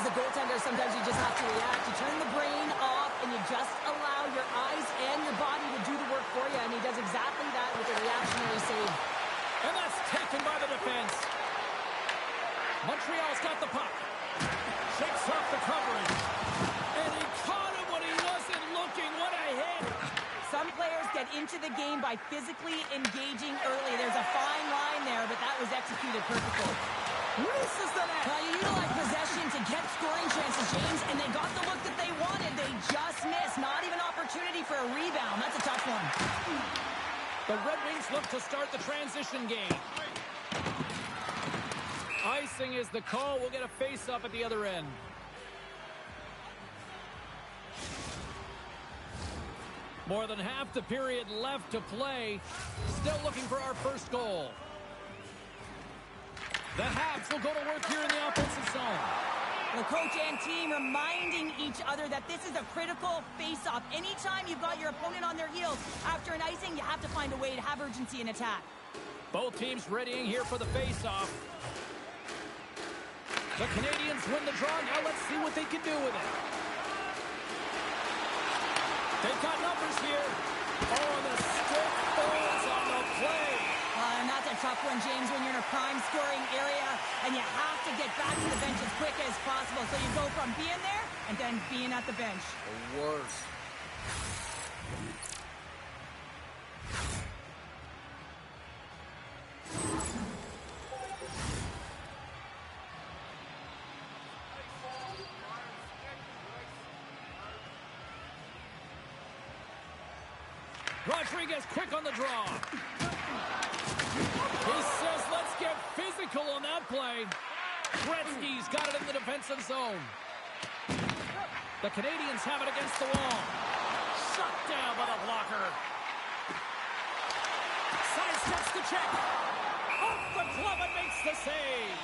a goaltender, sometimes you just have to react. You turn the brain off, and you just allow your eyes and your body to do the work for you, and he does exactly that with a reactionary save. And that's taken by the defense. Montreal's got the puck. Shakes off the coverage. And he caught him when he wasn't looking. What a hit. Some players get into the game by physically engaging early. There's a fine line there, but that was executed perfectly. Misses the net. You utilize possession to get scoring chances, James, and they got the look that they wanted. They just missed. Not even opportunity for a rebound. That's a tough one. The Red Wings look to start the transition game. Icing is the call. We'll get a face-up at the other end. More than half the period left to play. Still looking for our first goal. The Habs will go to work here in the offensive zone. The coach and team reminding each other that this is a critical face-off. Anytime you've got your opponent on their heels after an icing, you have to find a way to have urgency in attack. Both teams readying here for the face-off. The Canadians win the draw. Now let's see what they can do with it. They've got numbers here. Oh, the stick falls on the play. And that's a tough one, James, when you're in a prime scoring area and you have to get back to the bench as quick as possible. So you go from being there and then being at the bench. The worst. Rodriguez quick on the draw. He says, let's get physical on that play. Gretzky's got it in the defensive zone. The Canadians have it against the wall. Shut down by the blocker. Sidesteps the check. Off the glove and makes the save.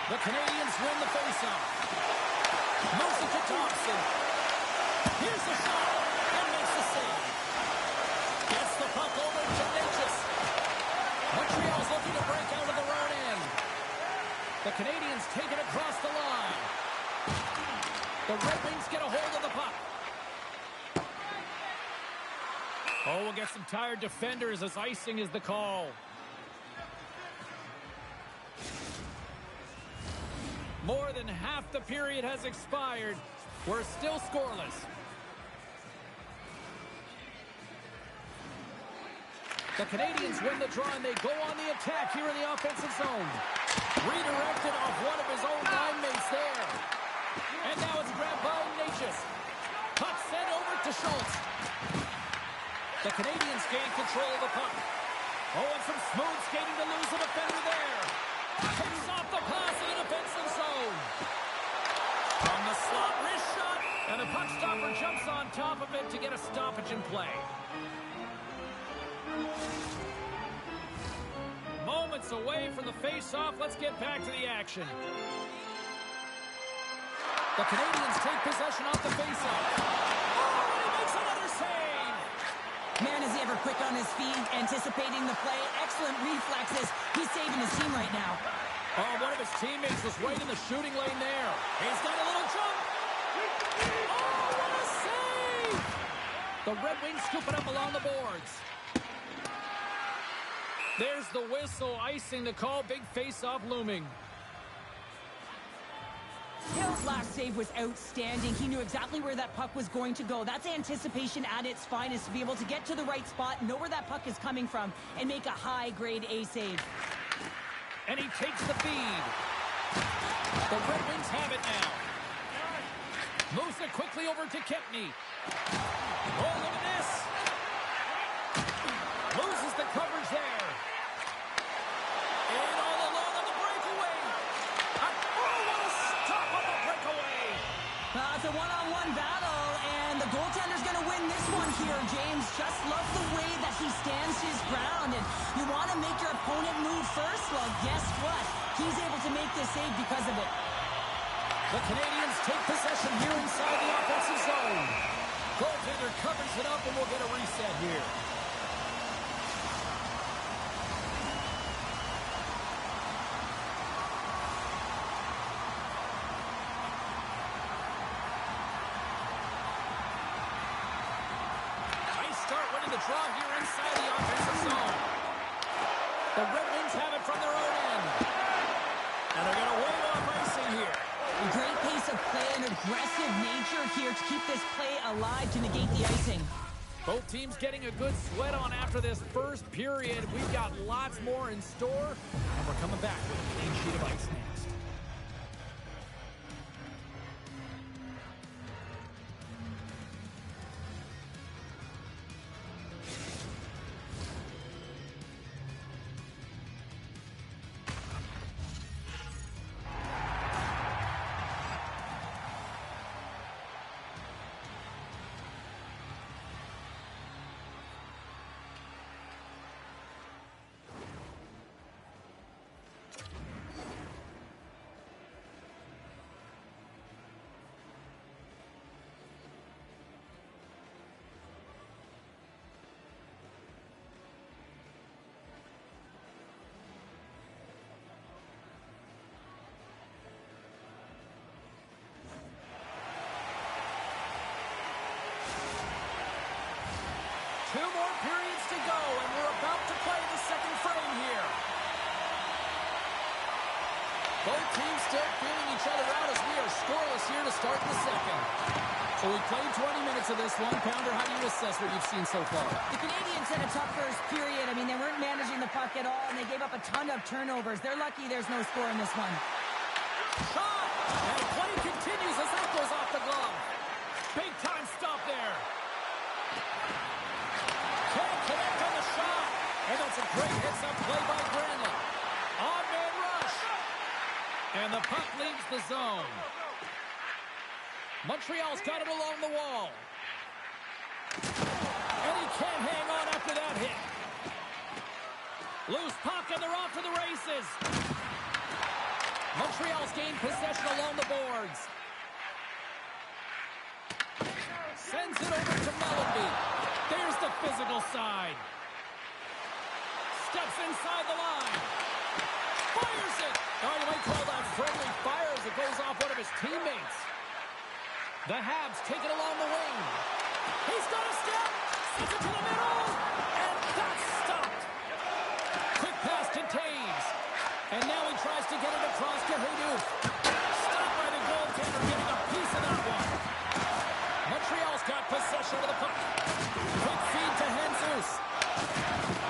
The Canadians win the faceoff. Moves it to Thompson. Here's the shot. And makes the save. Gets the puck over to Natchez. Montreal's looking to break out of their own end. The Canadians take it across the line. The Red Wings get a hold of the puck. Oh, we'll get some tired defenders as icing is the call. More than half the period has expired. We're still scoreless. The Canadians win the draw and they go on the attack here in the offensive zone. Redirected off one of his own line mates there. And now it's grabbed by Natchez. Puck sent over to Schultz. The Canadians gain control of the puck. Oh, and some smooth skating to lose the defender there. Takes off the pass in the defensive zone. From the slot, wrist shot, and the puck stopper jumps on top of it to get a stoppage in play. Moments away from the face-off. Let's get back to the action. The Canadians take possession off the face-off. Oh, he makes another save. Man, is he ever quick on his feet, anticipating the play. Excellent reflexes. He's saving his team right now. Oh, one of his teammates was right in the shooting lane there. He's got a little jump. Oh, what a save! The Red Wings scoop it up along the boards. There's the whistle, icing the call. Big face-off looming. Hill's last save was outstanding. He knew exactly where that puck was going to go. That's anticipation at its finest, to be able to get to the right spot, know where that puck is coming from, and make a high-grade A save. And he takes the feed. The Red Wings have it now. Moves it quickly over to Kempny. Oh, look at this. Loses the coverage there. And all alone on the breakaway. Oh, what a stop on the breakaway. It's a one-on-one battle, and the goaltender's going to win this one here, James. Just love the way that he stands his ground. And you want to make your opponent move first? Well, guess what? He's able to make this save because of it. The Canadians take possession here inside the offensive zone. Goaltender covers it up, and we'll get a reset here. Nice start winning the draw here inside the offensive zone. The Red Wings have it from their own end. And they're going to win it off icing here. Great pace of play and aggressive nature here to keep this play alive to negate the icing. Both teams getting a good sweat on after this first period. We've got lots more in store, and we're coming back with a clean sheet of ice next. Two more periods to go, and we're about to play the second frame here. Both teams still feeling each other out as we are scoreless here to start the second. So we played 20 minutes of this one. Pounder, how do you assess what you've seen so far? The Canadiens had a tough first period. I mean, they weren't managing the puck at all, and they gave up a ton of turnovers. They're lucky there's no score in this one. Shot! And play continues as that goes off the glove. Big time stop there. Can't connect on the shot. And that's a great hits-up play by Granlund. On-man rush. And the puck leaves the zone. Montreal's got it along the wall. And he can't hang on after that hit. Loose puck, and they're off to the races. Montreal's gained possession along the boards. Sends it over to Melody. There's the physical side. Steps inside the line. Fires it. Oh, you might call that friendly fire as it goes off one of his teammates. The Habs take it along the wing. He's got a step. Sends it to the middle. And that's stopped. Quick pass to Taves. And now he tries to get it across to Jesus. Stopped by the goaltender, getting a piece of that one. Montreal's got possession of the puck. Quick feed to Jesus.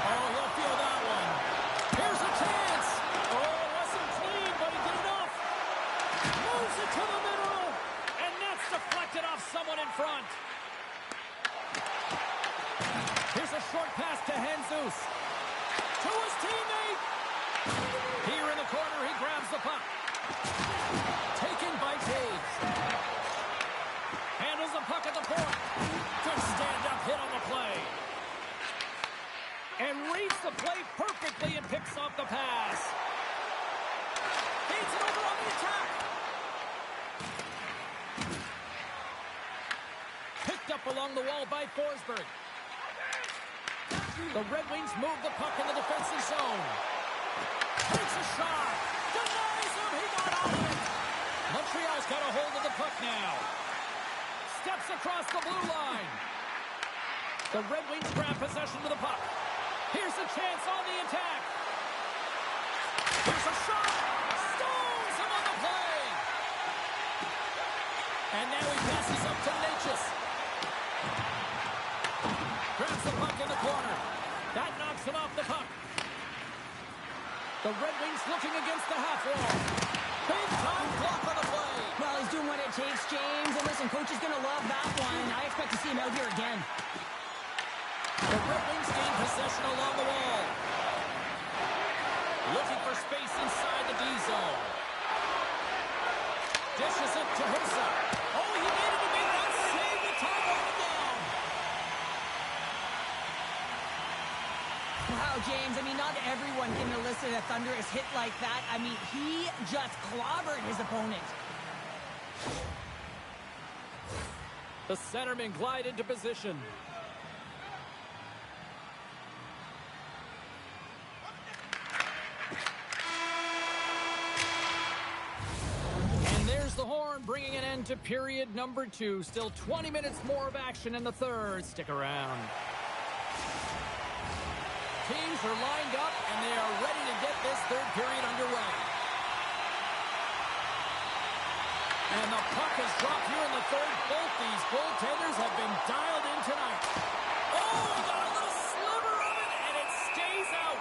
Oh, he'll feel that one. Here's a chance. Oh, it wasn't clean, but he did enough. Moves it to the middle. And that's deflected off someone in front. Here's a short pass to Jesus. To his teammate. Here in the corner, he grabs the puck. Taken by Taves. Handles the puck at the point. Good stand-up hit on the play. And reads the play perfectly and picks off the pass. Feeds it over on the attack. Picked up along the wall by Forsberg. The Red Wings move the puck in the defensive zone. Takes a shot. Denies him. He got out of it. Montreal's got a hold of the puck now. Steps across the blue line. The Red Wings grab possession of the puck. Here's a chance on the attack. Here's a shot. Stones him on the play. And now he passes up to Natchez. Grabs the puck in the corner. That knocks him off the puck. The Red Wings looking against the half wall. Big time block on the play. Well, he's doing what it takes, James. And listen, coach is going to love that one. I expect to see him out here again. The Red Wings gain possession along the wall. Looking for space inside the D zone. Dishes it to Husa. Oh, he needed to make that save. The time on it down. Wow, James. I mean, not everyone in the list of the Thunder is hit like that. I mean, he just clobbered his opponent. The centermen glide into position. And there's the horn, bringing an end to period number 2. Still 20 minutes more of action in the third. Stick around. Teams are lined up, and they are ready to get this third period underway. And the puck has dropped here in the third. Both these goaltenders have been dialed in tonight. Oh, he got a little sliver of it, and it stays out.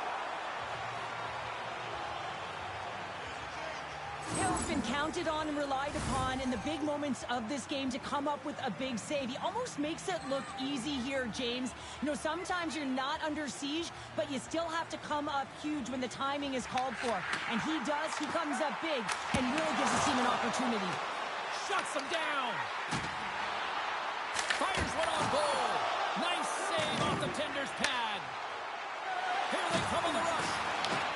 Hill's been counted on and relied upon in the big moments of this game to come up with a big save. He almost makes it look easy here, James. You know, sometimes you're not under siege, but you still have to come up huge when the timing is called for. And he does. He comes up big and really gives his team an opportunity. Shuts him down. Fires one on goal. Nice save off the tender's pad. Here they come on the rush.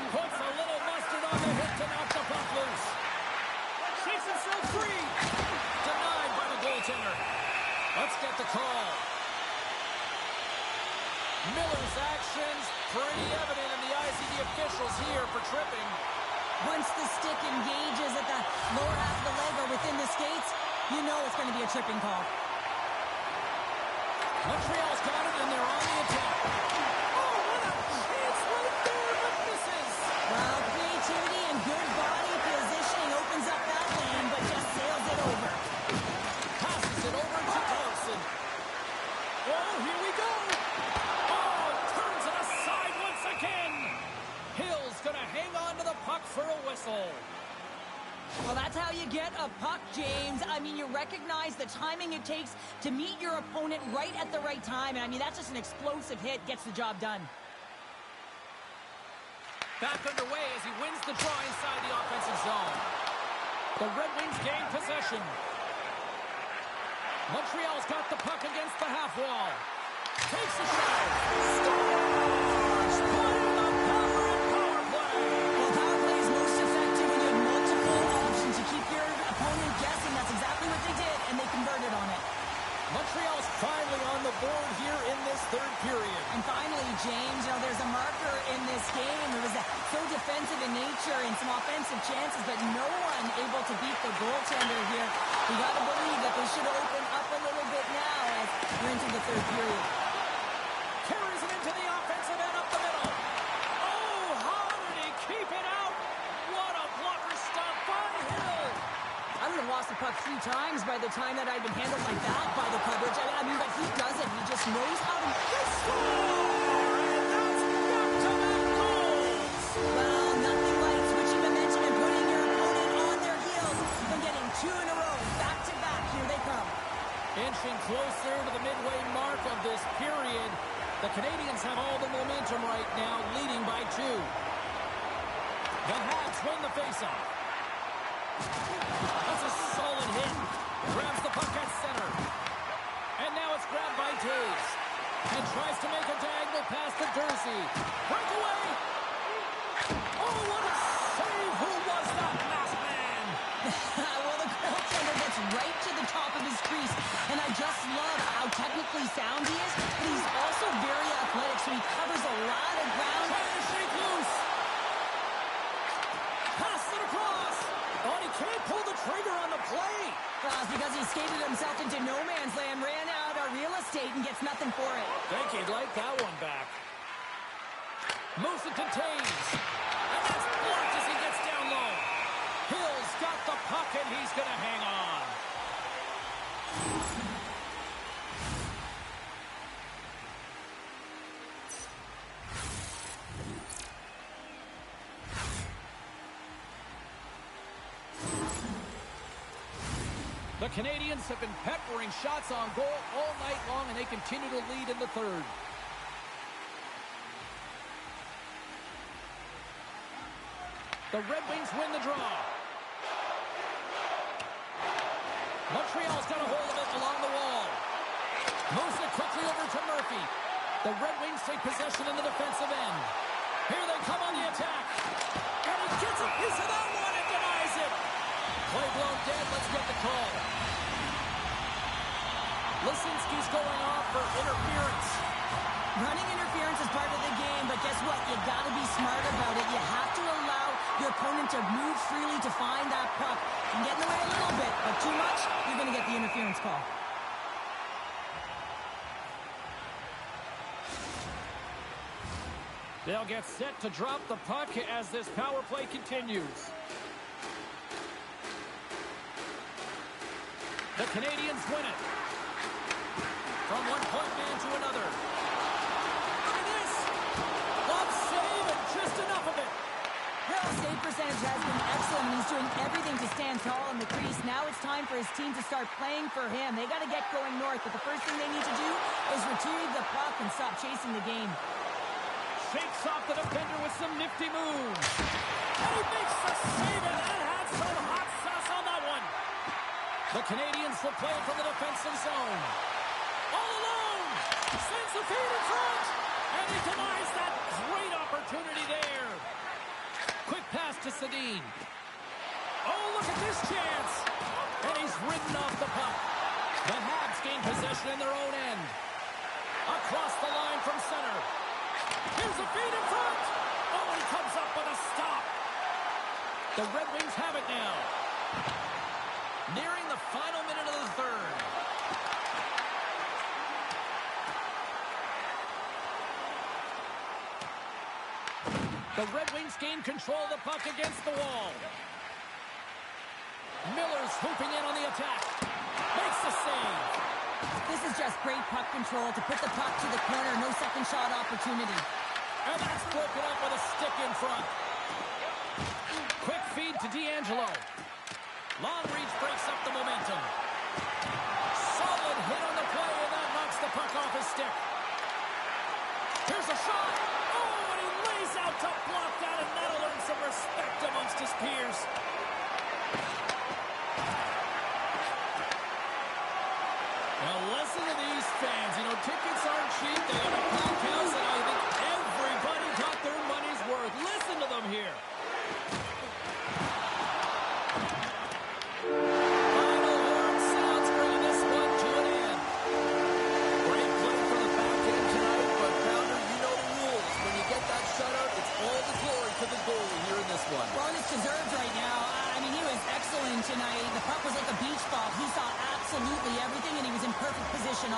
Puts a little mustard on the hit to knock the puck loose. Shakes himself free. Denied by the goaltender. Let's get the call. Miller's actions pretty evident in the eyes of the officials here for tripping. Once the stick engages at the lower half of the leg or within the skates, you know it's going to be a tripping call. Montreal's got it, and they're on the attack. Oh, what a chance right there, but misses. Well, creativity and good body positioning opens up that lane, but just sails it over. Passes it over to Thompson. Oh, here we go. Oh, turns it aside once again. Hill's going to hang on to the puck for a whistle. Well, that's how you get a puck, James. I mean, you recognize the timing it takes to meet your opponent right at the right time. And I mean, that's just an explosive hit, gets the job done. Back underway as he wins the draw inside the offensive zone. The Red Wings gain possession. Montreal's got the puck against the half wall. Takes a shot. Scores! Point in the power play. Well, power play is most effective when you have multiple options to keep your opponent guessing. That's exactly what they did, and they converted on it. Montreal's finally on the board here in this third period. And finally, James, you know, there's a marker in this game. It was so defensive in nature and some offensive chances, but no one able to beat the goaltender here. You got to believe that they should open up a little bit now as we're into the third period. Carries it into the offensive end up the middle. Oh, how did he keep it out? What a blocker stop by Hill. I would have lost the puck 3 times by the time that I'd been handled like that by the coverage. I mean, but he doesn't. He just knows how to score! And that's back-to-back goals! Well, nothing like switching momentum and putting your opponent on their heels. From getting 2 in a row, back-to-back. Here they come. Inching closer to the midway mark of this period. The Canadians have all the momentum right now, leading by 2. The Habs win the faceoff. That's a solid hit. Grabs the puck at center. And now it's grabbed by Taves. And tries to make a diagonal pass to Dursey. Breakaway! Oh, what a save! Who was that last man? Well, the goaltender gets right to the top of his crease. And I just love how technically sound he is. But he's also very athletic, so he covers a lot of ground. Trying to shake loose. Pass it across. Oh, he can't pull the trigger on the play. It's because he skated himself into no man's land, ran out of real estate, and gets nothing for it. Think he'd like that one back. Moves it to Taves. And that's blocked as he gets down low. Hill's got the puck, and he's going to hang on. The Canadians have been peppering shots on goal all night long, and they continue to lead in the third. The Red Wings win the draw. Montreal's got a hold of it along the wall. Moves it quickly over to Murphy. The Red Wings take possession in the defensive end. Here they come on the attack. And he gets a piece of that one and denies it. Play blown dead. Let's get the call. Lisinski's going off for interference. Running interference is part of the game, but guess what? You got to be smart about it. You have to allow your opponent to move freely to find that puck. You can get in the way a little bit, but too much, you're going to get the interference call. They'll get set to drop the puck as this power play continues. The Canadians win it. From one point man to another. Look at this! Glove save and just enough of it. Hill's save percentage has been excellent. He's doing everything to stand tall in the crease. Now it's time for his team to start playing for him. They got to get going north, but the first thing they need to do is retrieve the puck and stop chasing the game. Shakes off the defender with some nifty moves. And he makes the save, and that had some hot sauce on that one. The Canadians will play from the defensive zone. All alone! Sends the feed in front! And he denies that great opportunity there. Quick pass to Sedin. Oh, look at this chance! And he's ridden off the puck. The Habs gain possession in their own end. Across the line from center. Here's a feed in front! Oh, he comes up with a stop. The Red Wings have it now. Nearing the final minute of the third. The Red Wings gain control of the puck against the wall. Miller's hooping in on the attack. Makes the save. This is just great puck control to put the puck to the corner. No second shot opportunity. And that's broken up with a stick in front. Quick feed to D'Angelo. Long reach breaks up the momentum. Solid hit on the play, and that knocks the puck off his stick. Here's a shot. Oh, and he lays out to block that, and that'll earn some respect amongst his peers. Now listen to these fans. You know, tickets aren't cheap. They got a packed house, and I think everybody got their money's worth. Listen to them here. Final horn sounds, bringing this one to an end. Great play for the back end tonight, but Pounder, you know the rules. When you get that shutout, it's all the glory to the goalie here in this one. Well, it's deserved right now. I mean, he was excellent tonight. The puck was like a beach ball. He saw absolutely everything, and he was in perfect position.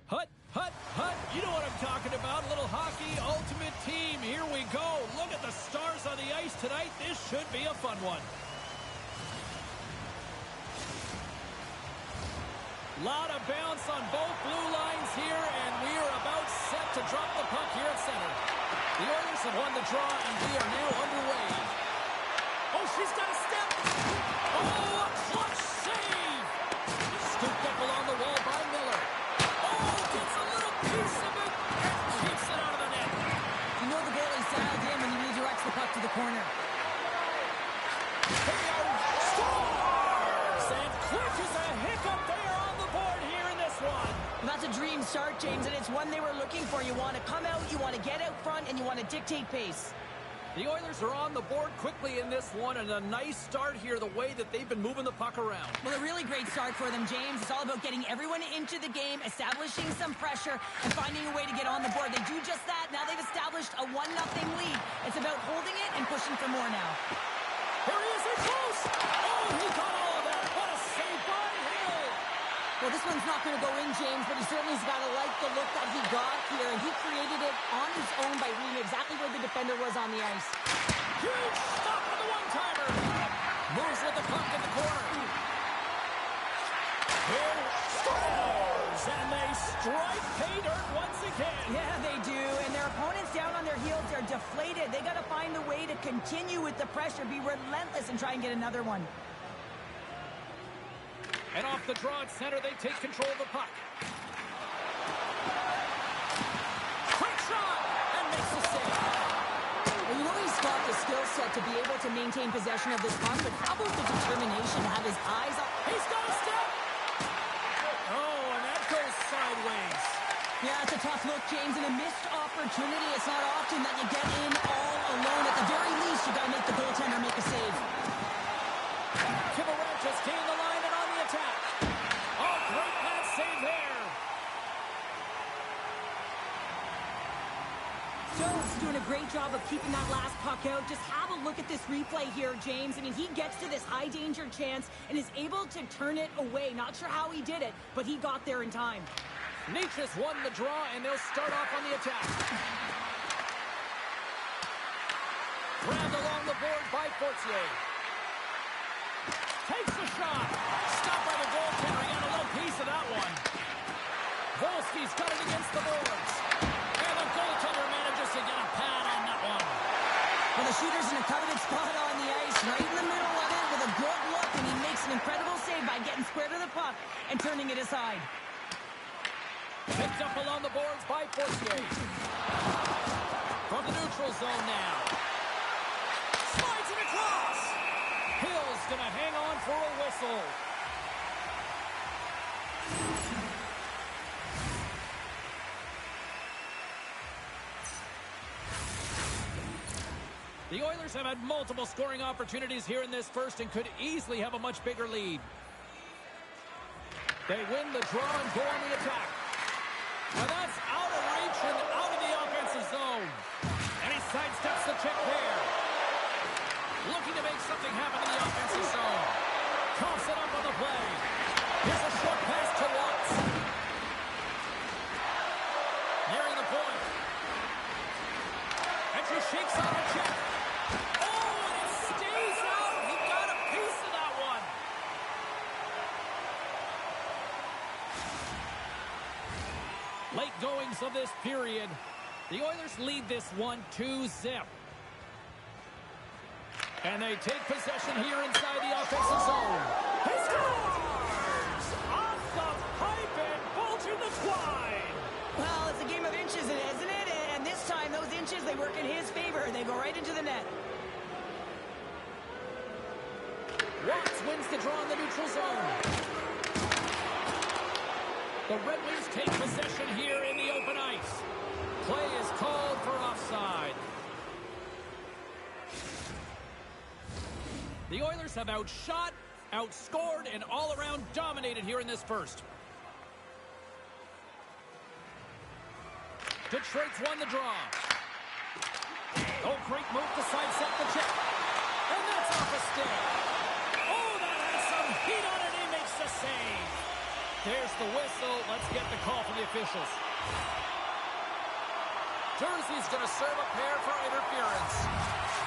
Hut, hut, hut. You know what I'm talking about. A little hockey ultimate team. Here we go. Look at the stars on the ice tonight. This should be a fun one. Lot of bounce on both blue lines here, and we are about set to drop the puck here at center. The Oilers have won the draw, and we are now underway. Oh, she's got a step. Oh, a clutch save. Scooped up along the wall by Miller. Oh, gets a little piece of it and keeps it out of the net. You know the goalie's dialed in when he redirects the puck to the corner. Scores! And quick as a hiccup, they are on the board here in this one. Well, that's a dream start, James, and it's one they were looking for. You want to come out, you want to get out front, and you want to dictate pace. The Oilers are on the board quickly in this one, and a nice start here, the way that they've been moving the puck around. Well, a really great start for them, James. It's all about getting everyone into the game, establishing some pressure, and finding a way to get on the board. They do just that. Now they've established a 1-0 lead. It's about holding it and pushing for more now. Here he is, in close! Oh, he caught all of that. What a save by Hill! Well, this one's not going to go in, James, but he certainly has got to like the look that he got here, and he created it on his own by reading exactly where the defender was on the ice. Huge stop on the one-timer. Moves with the puck in the corner. Hill scores, and they strike pay dirt once again. Yeah, they do, and their opponents down on their heels are deflated. They got to find a way to continue with the pressure, be relentless, and try and get another one. And off the draw at center, they take control of the puck. Quick shot! And makes the save. Well, you know he's got the skill set to be able to maintain possession of this puck, but how about the determination to have his eyes on... He's got a step! Oh, and that goes sideways. Yeah, it's a tough look, James, and a missed opportunity. It's not often that you get in all alone. At the very least, you got to make the goaltender make a save. Kivarek just gained the line and on the attack. Oh, great pass save there. Jones is doing a great job of keeping that last puck out. Just have a look at this replay here, James. I mean, he gets to this high-danger chance and is able to turn it away. Not sure how he did it, but he got there in time. Nietzsche's won the draw, and they'll start off on the attack. Grabbed along the board by Fortier. Takes a shot. Stopped by the goaltender. He got a little piece of that one. Volsky's got it against the boards. And the goaltender manages to get a pad on that one. Well, the shooter's in a coveted spot on the ice, right in the middle of it with a good look, and he makes an incredible save by getting square to the puck and turning it aside. Picked up along the boards by Fortier. From the neutral zone now. Slides it across. Hill's going to hang on for a whistle. The Oilers have had multiple scoring opportunities here in this first and could easily have a much bigger lead. They win the draw and go on the attack. And that's out of reach and out of the offensive zone. And he sidesteps the check there. Looking to make something happen in the offensive zone. Coughs it up on the play. Here's a short pass to Watts. Nearing the point. And she shakes on the check. Oh, and it stays out. He got a piece of that one. Late goings of this period. The Oilers lead this one 2-0. And they take possession here inside the offensive zone. He scores! Off the pipe and bulging the twine. Well, it's a game of inches, isn't it? And this time, those inches, they work in his favor. They go right into the net. Watts wins the draw in the neutral zone. The Red Wings take possession here in the open ice. Play is called for offside. The Oilers have outshot, outscored, and all-around dominated here in this first. Detroit's won the draw. Oh, great move to sidestep the check. And that's off a stick. Oh, that has some heat on it. He makes the save. There's the whistle. Let's get the call from the officials. Jersey's going to serve a pair for interference.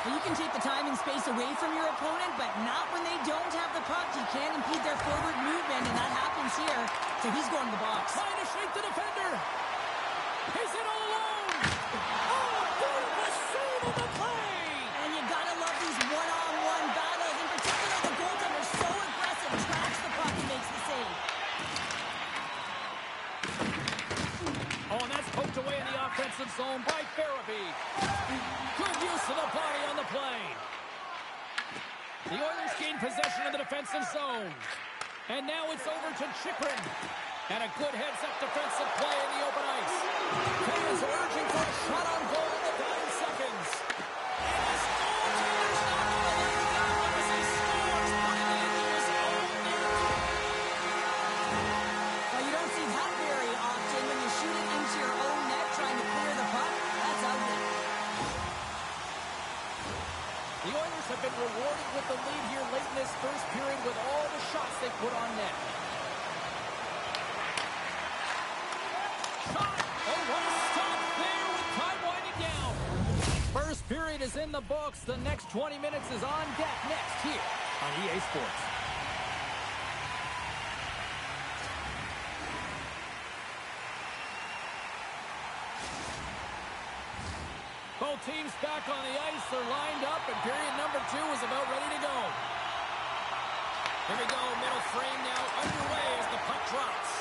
Well, you can take the time and space away from your opponent, but not when they don't have the puck. You can't impede their forward movement, and that happens here. So he's going to the box. Trying to shake the defender. He's in all alone. Oh, beautiful save on the play. And you got to love these one-on-one battles. In particular, the goaltender is so aggressive, tracks the puck and makes the save. Oh, and that's poked away in the offensive zone by Farabee. Good use of the body on the play. The Oilers gain possession of the defensive zone. And now it's over to Chychrun. And a good heads-up defensive play in the open ice. Fans urging for a shot on goal in the dying seconds. And The Oilers have been rewarded with the lead here late in this first period with all the shots they put on net. Shot! Oh, what a stop there with time winding down. First period is in the books. The next 20 minutes is on deck next here on EA Sports. Both teams back on the ice. They're lined up, and period number 2 is about ready to go. Here we go. Middle frame now underway as the puck drops.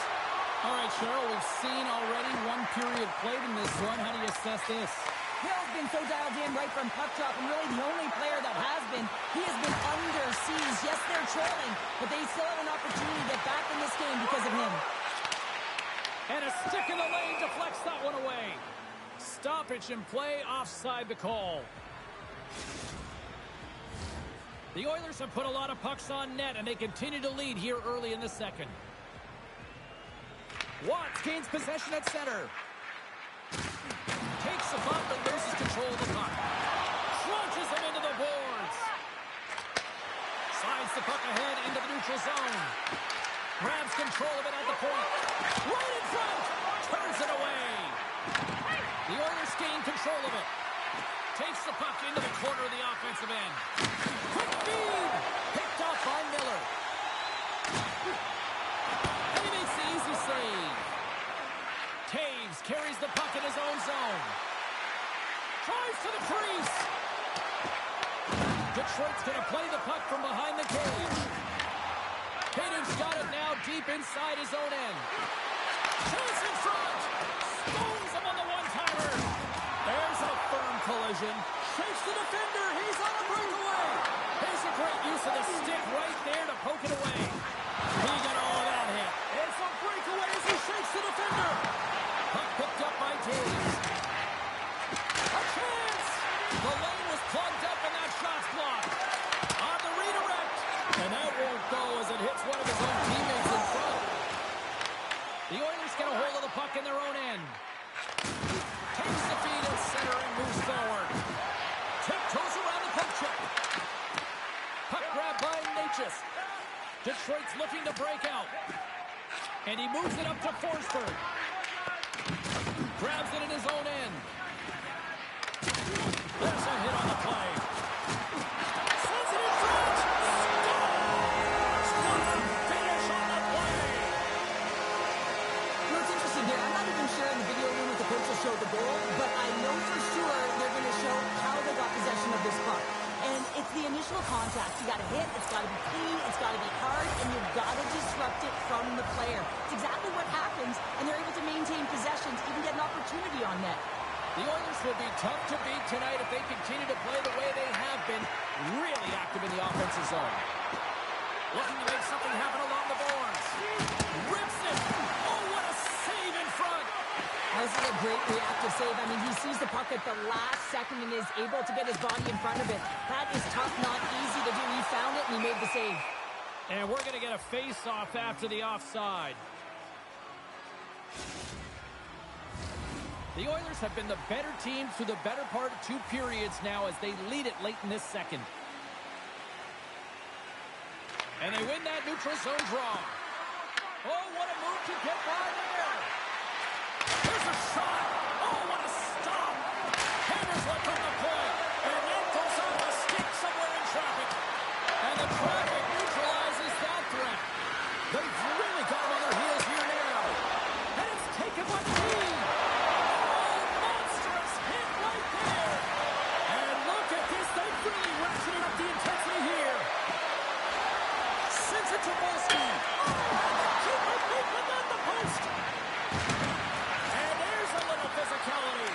All right, Cheryl, we've seen already one period played in this one. How do you assess this? Hill's been so dialed in right from puck drop, and really the only player that has been. He has been under siege. Yes, they're trailing, but they still have an opportunity to get back in this game because of him. And a stick in the lane deflects that one away. Stoppage in play, offside the call. The Oilers have put a lot of pucks on net, and they continue to lead here early in the second. Watts gains possession at center. Takes a bump and loses control of the puck. Crunches him into the boards. Slides the puck ahead into the neutral zone. Grabs control of it at the point. Right in front. Turns it away. The Oilers gain control of it. Takes the puck into the corner of the offensive end. Quick feed. Picked off by Miller. And he makes the easy save. Taves carries the puck in his own zone. Drives to the crease. Detroit's going to play the puck from behind the cage. Hayden's got it now deep inside his own end. Shoots in front. Spoons him on the one-timer. There's a firm collision. Shakes the defender. He's on a breakaway. Here's a great use of the stick right there to poke it away. He got all of that hit. It's a breakaway as he shakes the defender. Puck picked up by Taves. A chance. The lane was plugged up and that shot's blocked. On the redirect. And that won't go as it hits one of his own teammates in front. The Oilers get a hold of the puck in their own end. Takes the feed at center and moves forward. Tiptoes around the puck check. Puck grab by Natchez. Detroit's looking to break out. And he moves it up to Forsberg. Grabs it in his own end. There's a hit on the play. Sends it in front. Scores! What a finish on the play. You know, it's interesting here. I'm not even sure in the video room if the coach will show the goal, but I know for sure they're going to show how they got possession of this puck. And it's the initial contact. You got to hit, it's got to be clean, it's got to be hard, and you've got to disrupt it from the player. It's exactly what happens, and they're able to maintain possessions, even get an opportunity on net. The Oilers will be tough to beat tonight if they continue to play the way they have been, really active in the offensive zone. Looking to make something happen along the boards. Rips it. Oh, what a save in front. This is a great reactive save. I mean, he sees the puck at the last second and is able to get his body in front of it. That is tough, not easy to do. He found it and he made the save. And we're going to get a face-off after the offside. The Oilers have been the better team through the better part of 2 periods now as they lead it late in this second. And they win that neutral zone draw. Oh, what a move to get by there. Here's a shot. Oh, what a stop. Hammers one from the point. And then goes off a stick somewhere in traffic. And the traffic neutralizes that threat. They've really got him on their heels here now. And it's taken by the team. Oh, monstrous hit right there. And look at this. They've really ratcheted up the intensity here. Sends it to Volsky. Oh, keeper beat within the post. And there's a little physicality.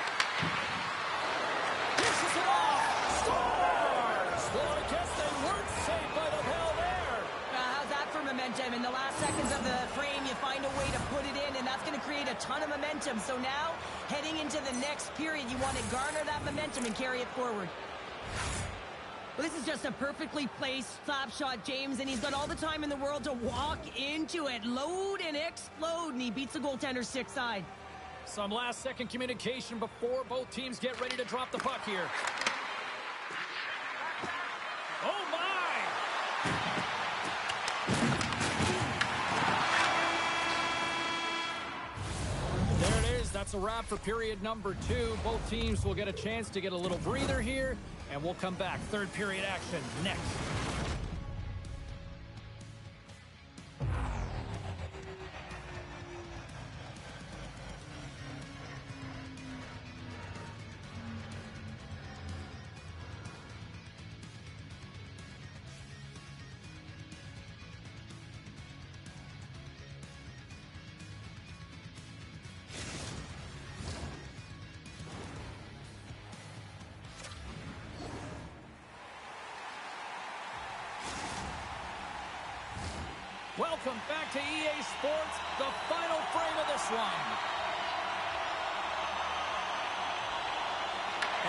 Dishes it off. Scores! Well, I guess they weren't saved by the bell there. How's that for momentum? In the last seconds of the frame, you find a way to put it in, and that's going to create a ton of momentum. So now, heading into the next period, you want to garner that momentum and carry it forward. Well, this is just a perfectly placed slap shot, James, and he's got all the time in the world to walk into it, load and explode, and he beats the goaltender's stick side. Some last-second communication before both teams get ready to drop the puck here. wrap for period number 2. Both teams will get a chance to get a little breather here, and we'll come back. Third period action next. Welcome back to EA Sports, the final frame of this one.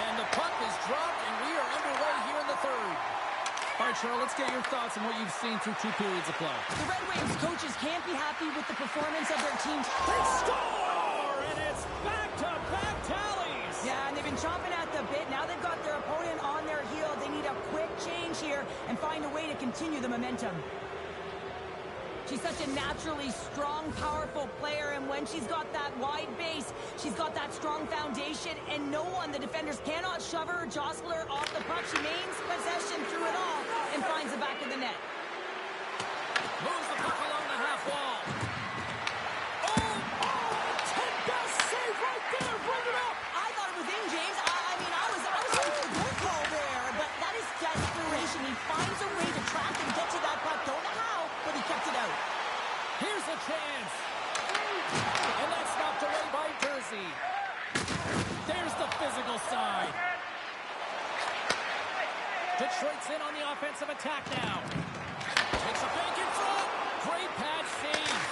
And the puck is dropped, and we are underway here in the third. All right, Cheryl, let's get your thoughts on what you've seen through 2 periods of play. The Red Wings coaches can't be happy with the performance of their teams. They score, and it's back-to-back tallies. Yeah, and they've been chomping at the bit. Now they've got their opponent on their heel. They need a quick change here and find a way to continue the momentum. She's such a naturally strong, powerful player, and when she's got that wide base, she's got that strong foundation, and no one, the defenders cannot shove her or jostle her off the puck. She maintains possession through it all and finds the back of the net. Moves the puck along the half wall. Oh, 10 best save right there. Bring it up. I thought it was in, James. I mean, I was ready for the goal call there, but that is desperation. He finds a way to track and get to that puck. Don't know how, but he kept it out. Here's a chance. And that's knocked away by Jersey. There's the physical side. Detroit's in on the offensive attack now. Takes a bank in front. Great patch save.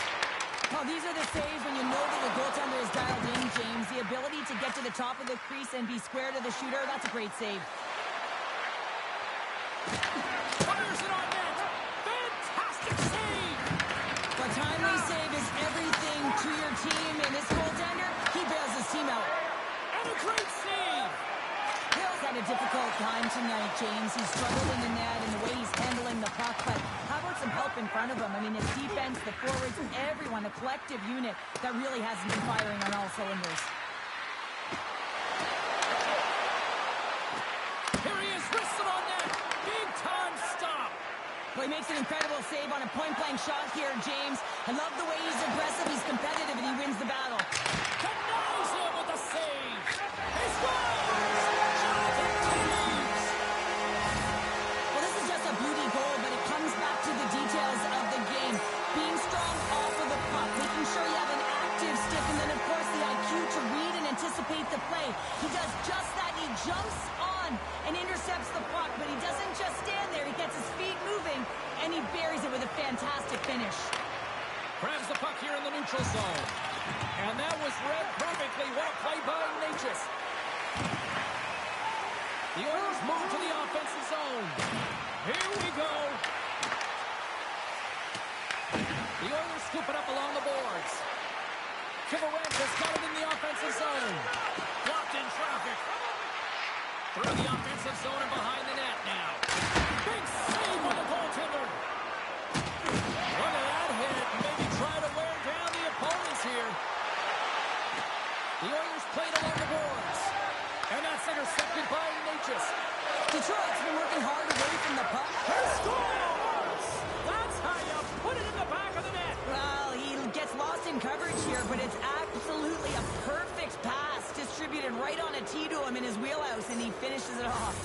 Well, these are the saves when you know that the goaltender is dialed in, James. The ability to get to the top of the crease and be square to the shooter, that's a great save. Fires it on net. Fantastic save. A timely save is everything to your team, and this goaltender, he bails his team out. And a great save. Hill's had a difficult time tonight, James. He's struggled in the net and the way he's handling the puck, but how about some help in front of him? I mean, his defense, the forwards, everyone, a collective unit that really hasn't been firing on all cylinders. Here he is, wristed on net. Big time stop. Well, he makes an incredible save on a point-blank shot here, James. I love the way he's aggressive, he's competitive, and he wins the battle. Denies him with the save. He scores! Jonathan Toews! Well, this is just a beauty goal, but it comes back to the details of the game. Being strong off of the puck, making sure you have an active stick, and then, of course, the IQ to read and anticipate the play. He does just that. He jumps on and intercepts the puck, but he doesn't just stand there. He gets his feet moving, and he buries it with a fantastic finish. Grabs the puck here in the neutral zone. And that was read perfectly. What a play by Natchez. The Oilers move to the offensive zone. Here we go. The Oilers scoop it up along the boards. Kivarenta's got it in the offensive zone. Blocked in traffic. Through the offensive zone and behind the net now. Big save on the goaltender. Look at that hit. Maybe try to wear down the opponents here. The Oilers played along the boards. And that's intercepted by Natchez. Detroit's been working hard away from the puck. He scores! That's how you put it in the back of the net. Well, he gets lost in coverage here, but it's absolutely a perfect pass distributed right on a tee to him in his wheelhouse, and he finishes it off.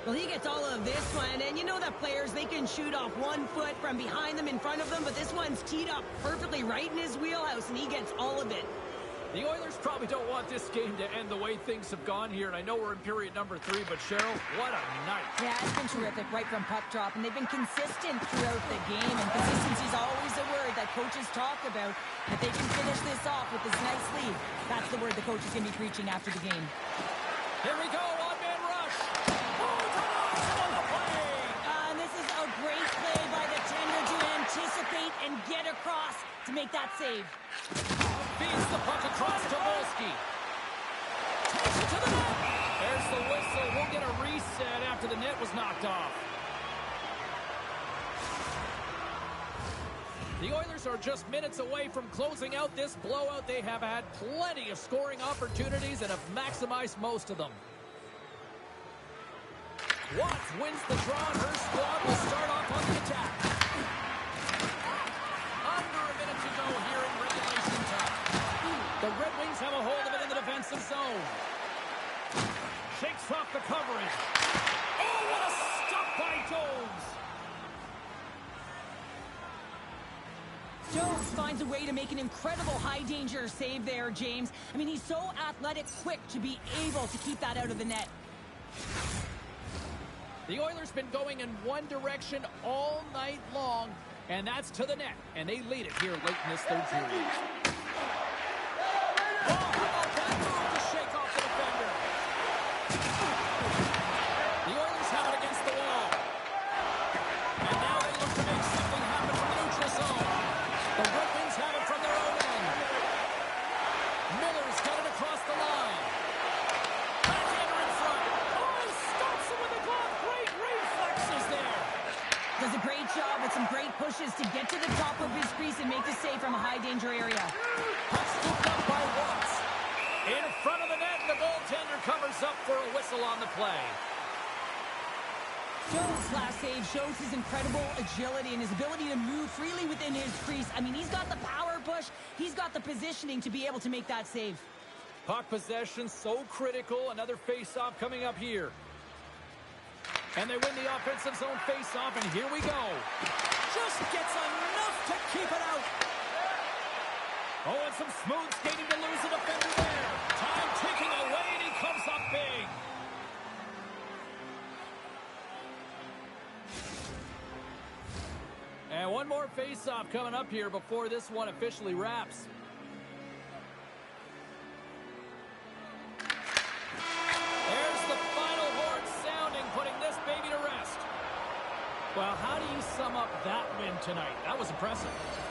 Well, he gets all of this one, and you know that players, they can shoot off 1 foot from behind them, in front of them, but this one's teed up perfectly right in his wheelhouse, and he gets all of it. The Oilers probably don't want this game to end the way things have gone here, and I know we're in period number 3, but Cheryl, what a night. Yeah, it's been terrific right from puck drop, and they've been consistent throughout the game, and consistency is always a word that coaches talk about. If they can finish this off with this nice lead, that's the word the coach is going to be preaching after the game. Here we go, on-man rush. Oh, denies on the play. And this is a great play by the tender to anticipate and get across to make that save. Feeds the puck across to Volsky. Takes it to the net. There's the whistle. We'll get a reset after the net was knocked off. The Oilers are just minutes away from closing out this blowout. They have had plenty of scoring opportunities and have maximized most of them. Watts wins the draw, and her squad will start off on the attack. Under a minute to go here in regulation time. The Red Wings have a hold of it in the defensive zone. Shakes off the coverage. Oh, what a stop by Jones! Jones finds a way to make an incredible high-danger save there, James. I mean, he's so athletic, quick to be able to keep that out of the net. The Oilers been going in one direction all night long, and that's to the net. And they lead it here late in this third period. Oh, how about that move to shake off the defender? The Oilers have it against the wall. And now they look to make something happen from the neutral zone. The Red Wings have it from their own end. Miller's got it across the line. Backhander in front. Oh, he stops him with the glove. Great reflexes there. Does a great job with some great pushes to get to the top of his crease and make the save from a high-danger area. Puck scooped up by Watts. In front of the net, the goaltender covers up for a whistle on the play. Jones' last save shows his incredible agility and his ability to move freely within his crease. I mean, he's got the power push. He's got the positioning to be able to make that save. Puck possession so critical. Another face-off coming up here. And they win the offensive zone face-off, and here we go. Just gets enough to keep it out. Oh, and some smooth skating to lose the defender there. Time ticking away, and he comes up big. And one more face-off coming up here before this one officially wraps. There's the final horn sounding, putting this baby to rest. Well, how do you sum up that win tonight? That was impressive.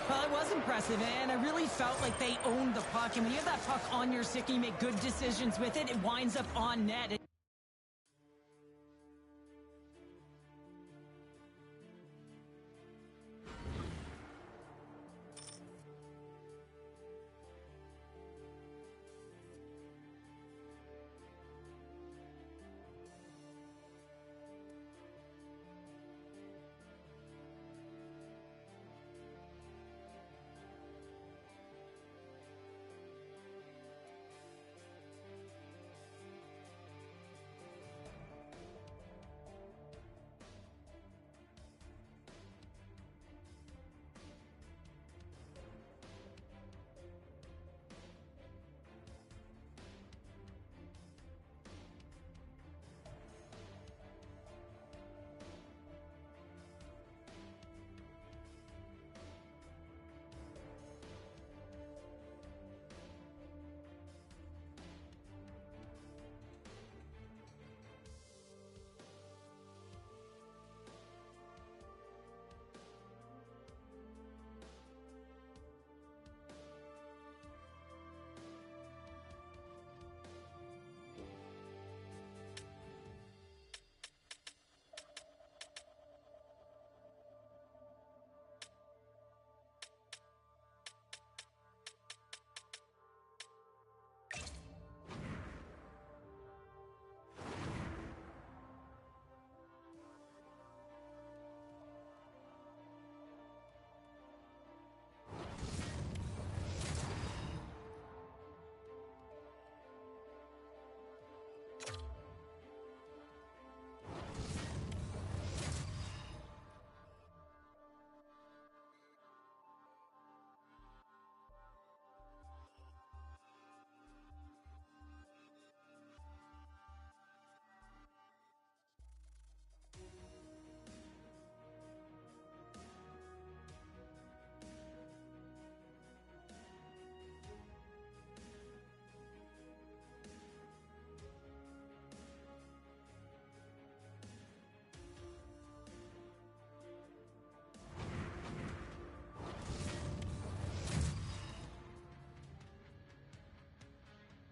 Well, it was impressive, and I really felt like they owned the puck. And when you have that puck on your stick and you make good decisions with it, it winds up on net.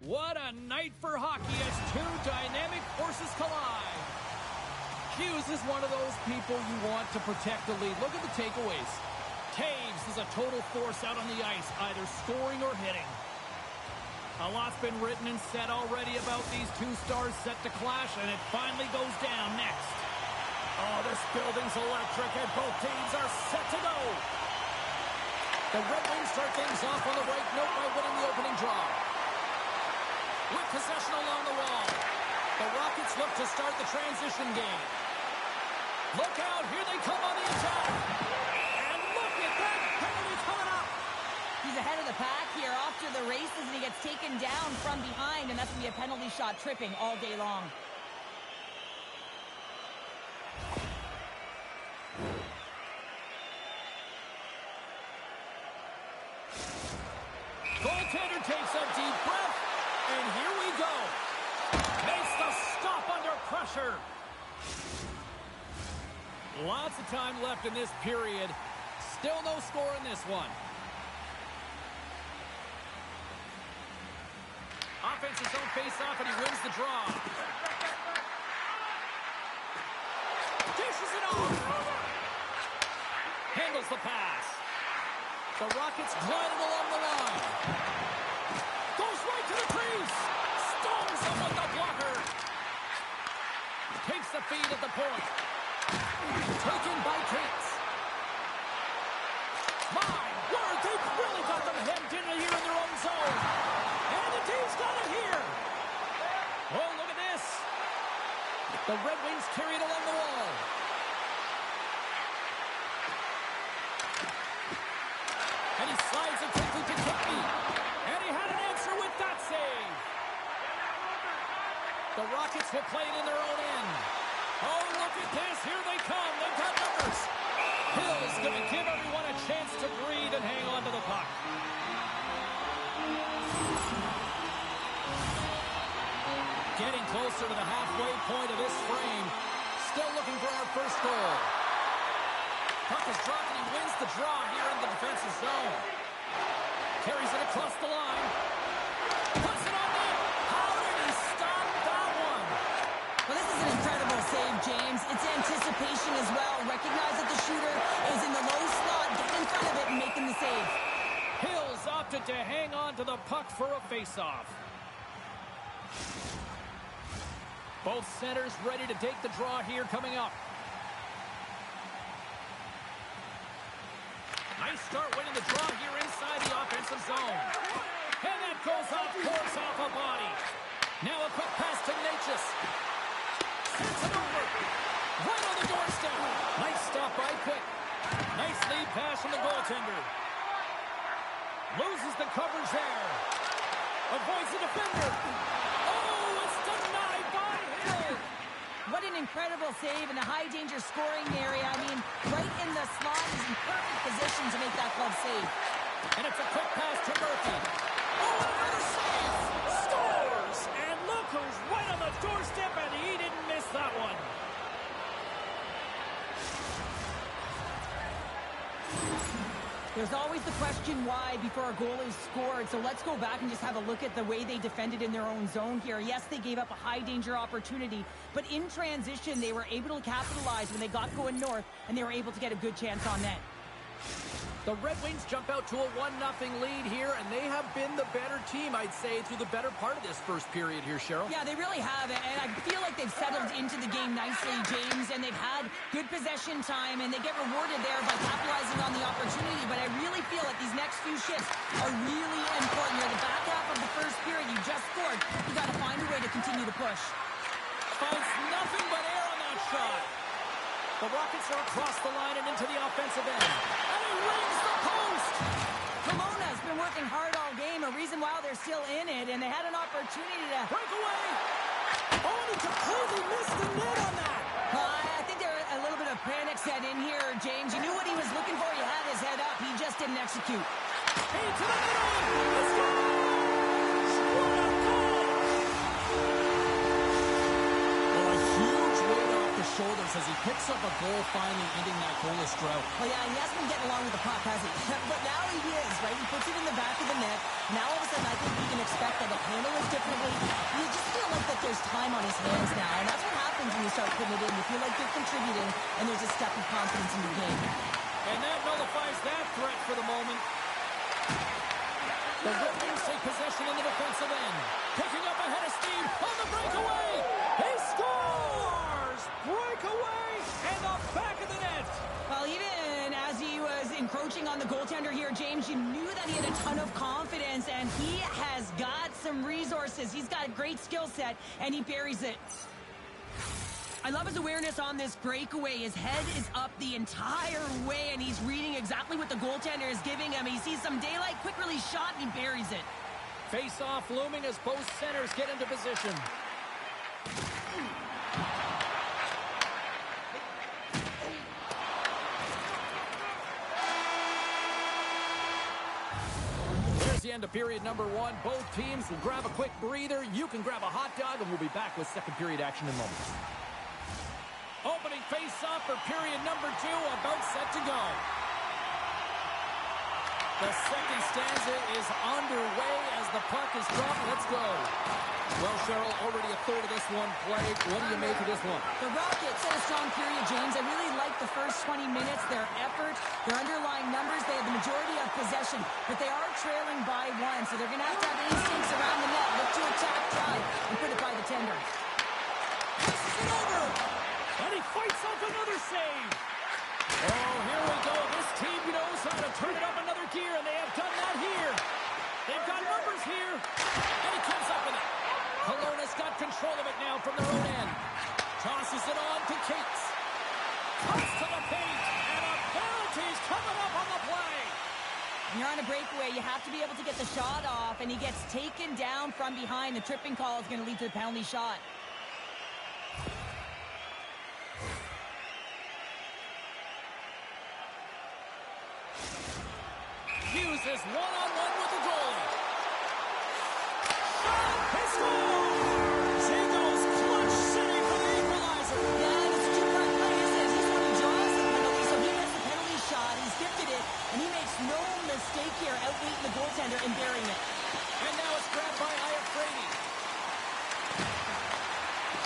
What a night for hockey as two dynamic forces collide. Hughes is one of those people you want to protect the lead. Look at the takeaways. Taves is a total force out on the ice, either scoring or hitting. A lot's been written and said already about these two stars set to clash, and it finally goes down next. Oh, this building's electric, and both teams are set to go. The Red Wings start things off on the right note by winning the opening draw. With possession along the wall, the Rockets look to start the transition game. Look out, here they come on the attack. And look at that penalty coming up. He's ahead of the pack here, off to the races, and he gets taken down from behind, and that's going to be a penalty shot, tripping all day long. Goaltender takes a deep breath, and here we go. Makes the stop under pressure. Lots of time left in this period. Still no score in this one. Offensive zone face-off, and he wins the draw. Dishes it off. Handles the pass. The Rockets gliding along the line. Goes right to the crease. Storms him with the blocker. Takes the feed at the point. Taken by Cates. My word, they've really got them hemmed in here in their own zone. And the team's got it here. Oh, look at this. The Red Wings carry it along the wall. And he slides it quickly to Kipney. And he had an answer with that save. The Rockets will play it in their own end. Oh, look at this. Here they come. They've got numbers. Hill's going to give everyone a chance to breathe and hang on to the puck. Getting closer to the halfway point of this frame. Still looking for our first goal. Puck is dropped and he wins the draw here in the defensive zone. Carries it across the line. Puts it on net. How did he stop that one? Well, this is an incredible save, James. It's anticipation as well. Recognize that the shooter is in the low slot. Get in front of it and making the save. Hills opted to hang on to the puck for a face-off. Both centers ready to take the draw here coming up. Nice start winning the draw here inside the offensive zone. And that goes off course off a body. Now a quick pass to Natchez. Sends it over. Right on the doorstep. Nice stop by Quick. Nice lead pass from the goaltender. Loses the coverage there. Avoids the defender. Oh, it's denied by Hill. What an incredible save in a high-danger scoring area. I mean, right in the slot. He's in perfect position to make that club save. And it's a quick pass to Murphy. Oh, another save! Scores! And look who's right on the doorstep, and he didn't miss that one. There's always the question why before a goal is scored, so let's go back and just have a look at the way they defended in their own zone here. Yes, they gave up a high-danger opportunity, but in transition, they were able to capitalize when they got going north, and they were able to get a good chance on net. The Red Wings jump out to a 1-0 lead here, and they have been the better team, I'd say, through the better part of this first period here, Cheryl. Yeah, they really have, and I feel like they've settled into the game nicely, James, and they've had good possession time, and they get rewarded there by capitalizing on the opportunity, but I really feel like these next few shifts are really important. You're the back half of the first period. You just scored. You got to find a way to continue to push. Finds nothing but air on that shot. The Rockets are across the line and into the offensive end. And he rings the post! Kelowna's been working hard all game, a reason why they're still in it, and they had an opportunity to... Breakaway! Oh, and he completely missed the net on that! I think there a little bit of panic set in here, James. You knew what he was looking for. He had his head up. He just didn't execute. Hey, to the middle! Let's go! What a goal! Well, a huge weight off the shoulders as he picks up a goal, finally ending that goalless drought. Well, yeah, he hasn't been getting along with the puck, has he? But now he is, right? He puts it in the back of the net. Now all of a sudden I think we can expect that he'll handle it differently. You just feel like that there's time on his hands now, and that's what happens when you start putting it in. You feel like you're contributing, and there's a step of confidence in your game. And that nullifies that threat for the moment. The Red Wings take possession in the defensive end. Picking up ahead of steam on the breakaway. He scores! Breakaway and the back of the net. Well, even as he was encroaching on the goaltender here, James, you knew that he had a ton of confidence, and he has got some resources. He's got a great skill set, and he buries it. I love his awareness on this breakaway. His head is up the entire way, and he's reading exactly what the goaltender is giving him. He sees some daylight, quick release shot, and he buries it. Face-off looming as both centers get into position. There's the end of period number one. Both teams will grab a quick breather. You can grab a hot dog, and we'll be back with second period action in moments. Opening face-off for period number two, about set to go. The second stanza is underway as the puck is dropped. Let's go. Well, Cheryl, already a third of this one played. What do you make of this one? The Rockets had a strong period, James. I really liked the first 20 minutes, their effort, their underlying numbers. They had the majority of possession, but they are trailing by one, so they're going to have instincts around the net. Look to attack, drive, and put it by the tender. Passes it over. And he fights off another save. Oh, here we go. This team knows how to turn it up another gear, and they have done that here. They've got numbers here. And he comes up with it. Kelowna's got control of it now from their own end. Tosses it on to Cates. Toss to the paint, and a penalty's coming up on the play. When you're on a breakaway, you have to be able to get the shot off, and he gets taken down from behind. The tripping call is going to lead to the penalty shot. Hughes is one-on-one with the goalie. Shot! He scores! He goes clutch city for the equalizer. Yeah, it's a two-part play, isn't it? He's one who draws the penalty, so he gets the penalty shot. He's gifted it, and he makes no mistake here, outweighing the goaltender and burying it. And now it's grabbed by Iafrate.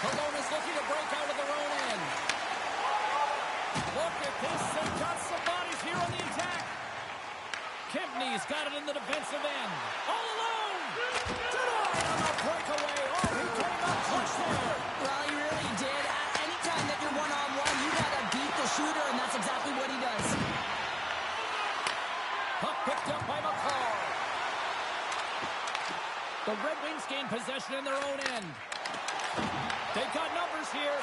Kelowna's looking to break out of their own end. Look at this. They've got some bodies here on the attack. Kempney's got it in the defensive end. All alone! Denied on the breakaway. Oh, he came up clutch there. Well, he really did. Anytime that you're one-on-one, you got to beat the shooter, and that's exactly what he does. Puck picked up by McCall. The Red Wings gain possession in their own end. They've got numbers here.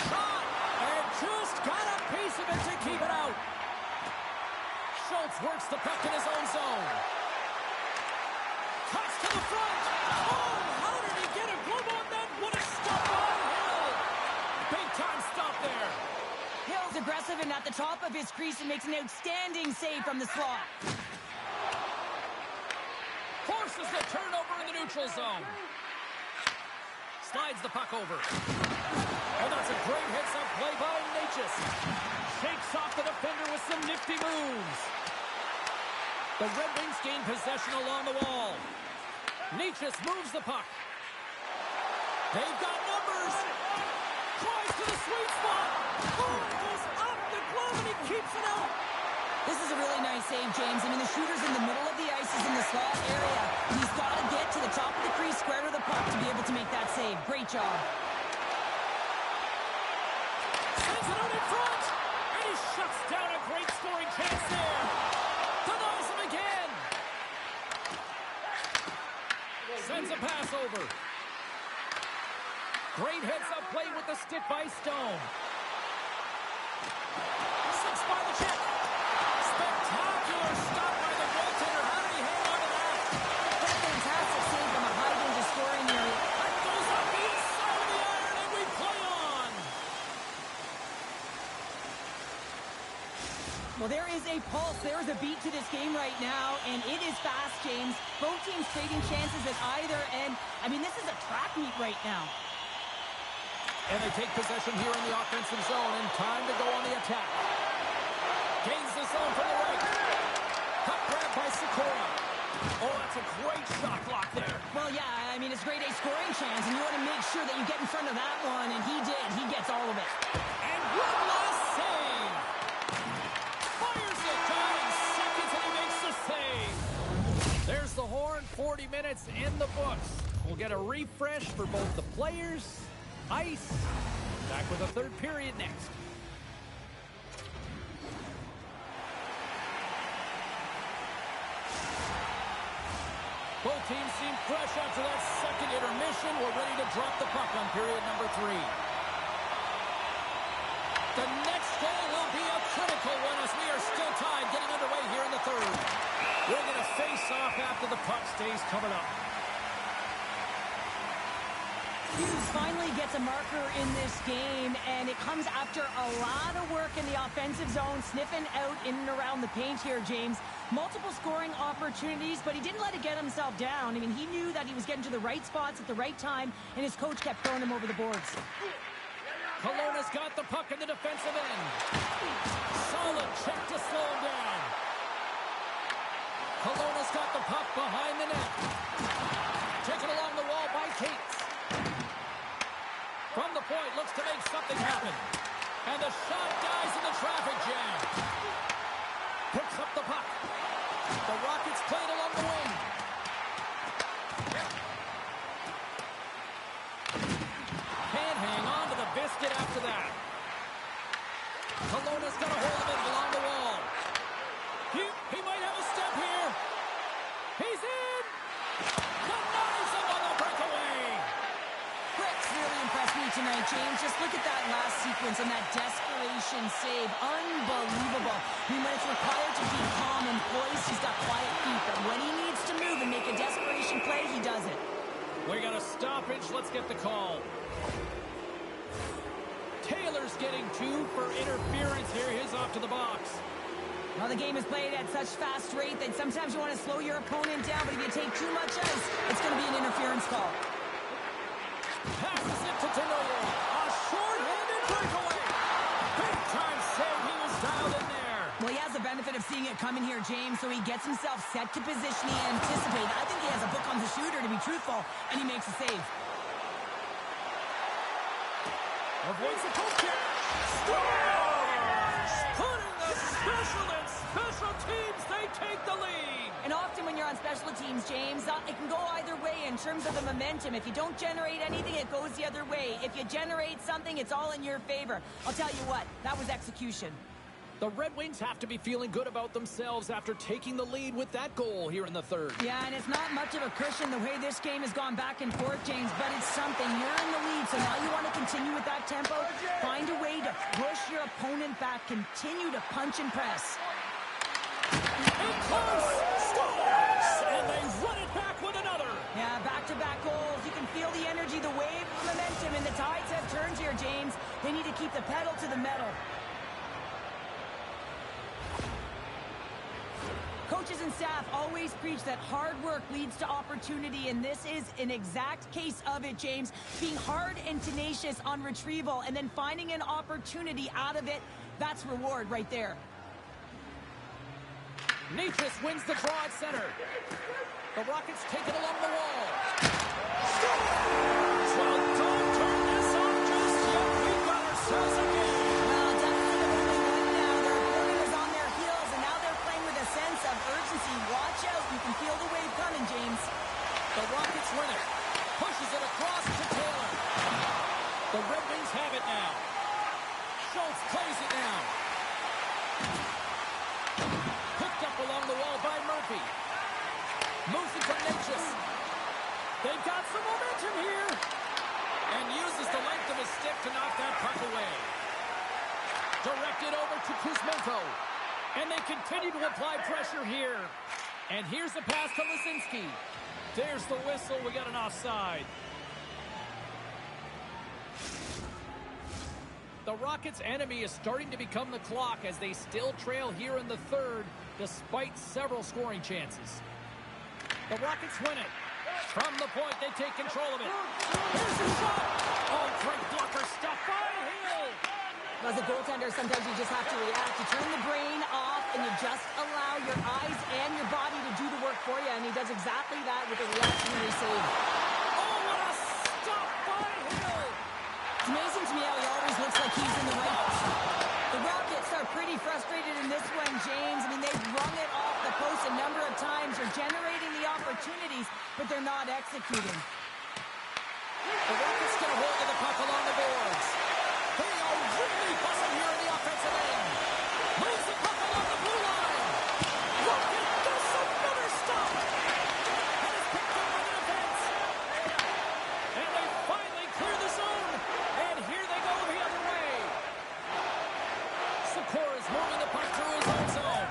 Shot! And just got a piece of it to keep it out. Schultz works the puck in his own zone. Cuts to the front. Oh, how did he get a glove on that? What a stop by Hill. Big time stop there. Hill's aggressive and at the top of his crease and makes an outstanding save from the slot. Forces the turnover in the neutral zone. Slides the puck over. And that's a great hits-up play by Natchez. Shakes off the defender with some nifty moves. The Red Wings gain possession along the wall. Natchez moves the puck. They've got numbers. Tries to the sweet spot. Oh, goes up the glove and he keeps it out. This is a really nice save, James. I mean, the shooter's in the middle of the ice. He's in the slot area. He's got to get to the top of the crease, square to the puck to be able to make that save. Great job. Sends it out in front. And he shuts down a great scoring chance there. Denies him again. Sends a pass over. Great heads-up play with the stick by Stone. Six by the check. Spectacular stop by the goaltender. How did he hang on to that? What a fantastic save from a high-danger scoring area. That goes up the inside of the iron, and we play on. Well, there is a pulse. There is a beat to this game right now, and it is fast, James. Both teams trading chances at either end. I mean, this is a track meet right now. And they take possession here in the offensive zone, and time to go on the attack. Gains the zone from the right. Puck grab by Sikora. Oh, that's a great shot block there. Well, yeah, I mean, it's a grade A scoring chance, and you want to make sure that you get in front of that one, and he did. He gets all of it. And one last save. minutes in the books. We'll get a refresh for both the players, ice. Back with a third period next. Both teams seem fresh after that second intermission. We're ready to drop the puck on period number 3. The next goal will be a critical one as we are still tied, getting underway here in the third. We're going to face off after the puck stays covered up. Hughes finally gets a marker in this game, and it comes after a lot of work in the offensive zone, sniffing out in and around the paint here, James. Multiple scoring opportunities, but he didn't let it get himself down. I mean, he knew that he was getting to the right spots at the right time, and his coach kept throwing him over the boards. Kelowna's got the puck in the defensive end. Solid check to slow him down. Kelowna's got the puck behind the net. Taken along the wall by Cates. From the point, looks to make something happen. And the shot dies in the traffic jam. Picks up the puck. The Rockets play it along the wing. Can't hang on to the biscuit after that. Kelowna's got a hold of it along the wall. He might have a step here. He's in. Denies him on the breakaway. Rick's really impressed me tonight, James. Just look at that last sequence and that desperation save. Unbelievable. I mean, when it's required to keep calm and poised, he's got quiet feet. But when he needs to move and make a desperation play, he does it. We got a stoppage. Let's get the call. Taylor's getting 2 for interference here. He's off to the box. Well, the game is played at such fast rate that sometimes you want to slow your opponent down, but if you take too much ice, it's going to be an interference call. Passes it to Tenoyer. A short-handed breakaway. Big time save. He was dialed in there. Well, he has the benefit of seeing it coming here, James, so he gets himself set to position. He anticipates. I think he has a book on the shooter, to be truthful, and he makes a save. Avoids the poke check. Scores! Putting the special teams, they take the lead. And often when you're on special teams, James, it can go either way in terms of the momentum. If you don't generate anything, it goes the other way. If you generate something, it's all in your favor. I'll tell you what, that was execution. The Red Wings have to be feeling good about themselves after taking the lead with that goal here in the third. Yeah, and it's not much of a cushion the way this game has gone back and forth, James, but it's something. You're in the lead, so now you want to continue with that tempo. Find a way to push your opponent back. Continue to punch and press. And close! Scores! And they run it back with another. Yeah, back-to-back goals. You can feel the energy, the wave of momentum, and the tides have turned here, James. They need to keep the pedal to the metal. Coaches and staff always preach that hard work leads to opportunity, and this is an exact case of it, James. Being hard and tenacious on retrieval and then finding an opportunity out of it, that's reward right there. Natchez wins the draw at center. The Rockets take it along the wall. Well, don't turn this on just yet. We've got ourselves a game. Well, definitely the only one now. Their opponent is on their heels, and now they're playing with a sense of urgency. Watch out. You can feel the wave coming, James. The Rockets win it. Pushes it across to Taylor. The Red Wings have it now. Schultz plays it now. Picked up along the wall by Murphy. Moves it to Natchez. They've got some momentum here. And uses the length of his stick to knock that puck away. Directed over to Kuzmenko. And they continue to apply pressure here. And here's the pass to Lisinski. There's the whistle. We got an offside. The Rockets' enemy is starting to become the clock as they still trail here in the third despite several scoring chances. The Rockets win it. From the point, they take control of it. Here's the shot. Oh, great blocker stuff by Hill. As a goaltender, sometimes you just have to react. You turn the brain off, and you just allow your eyes and your body to do the work for you, and he does exactly that with a reactionary save. Oh, what a stop by Hill. It's amazing to me how he always looks like he's in the right. The Rockets are pretty frustrated in this one, James. I mean, they've wrung it off the post a number of times. You're generating the opportunities, but they're not executing. The Rockets get a hold of the puck along the boards. They are really buzzing here in the offensive end. Moves the puck along the blue line. Rocket does another stop. And it's picked up by the defense. And they finally clear the zone. And here they go the other way. Secor is moving the puck through his own zone.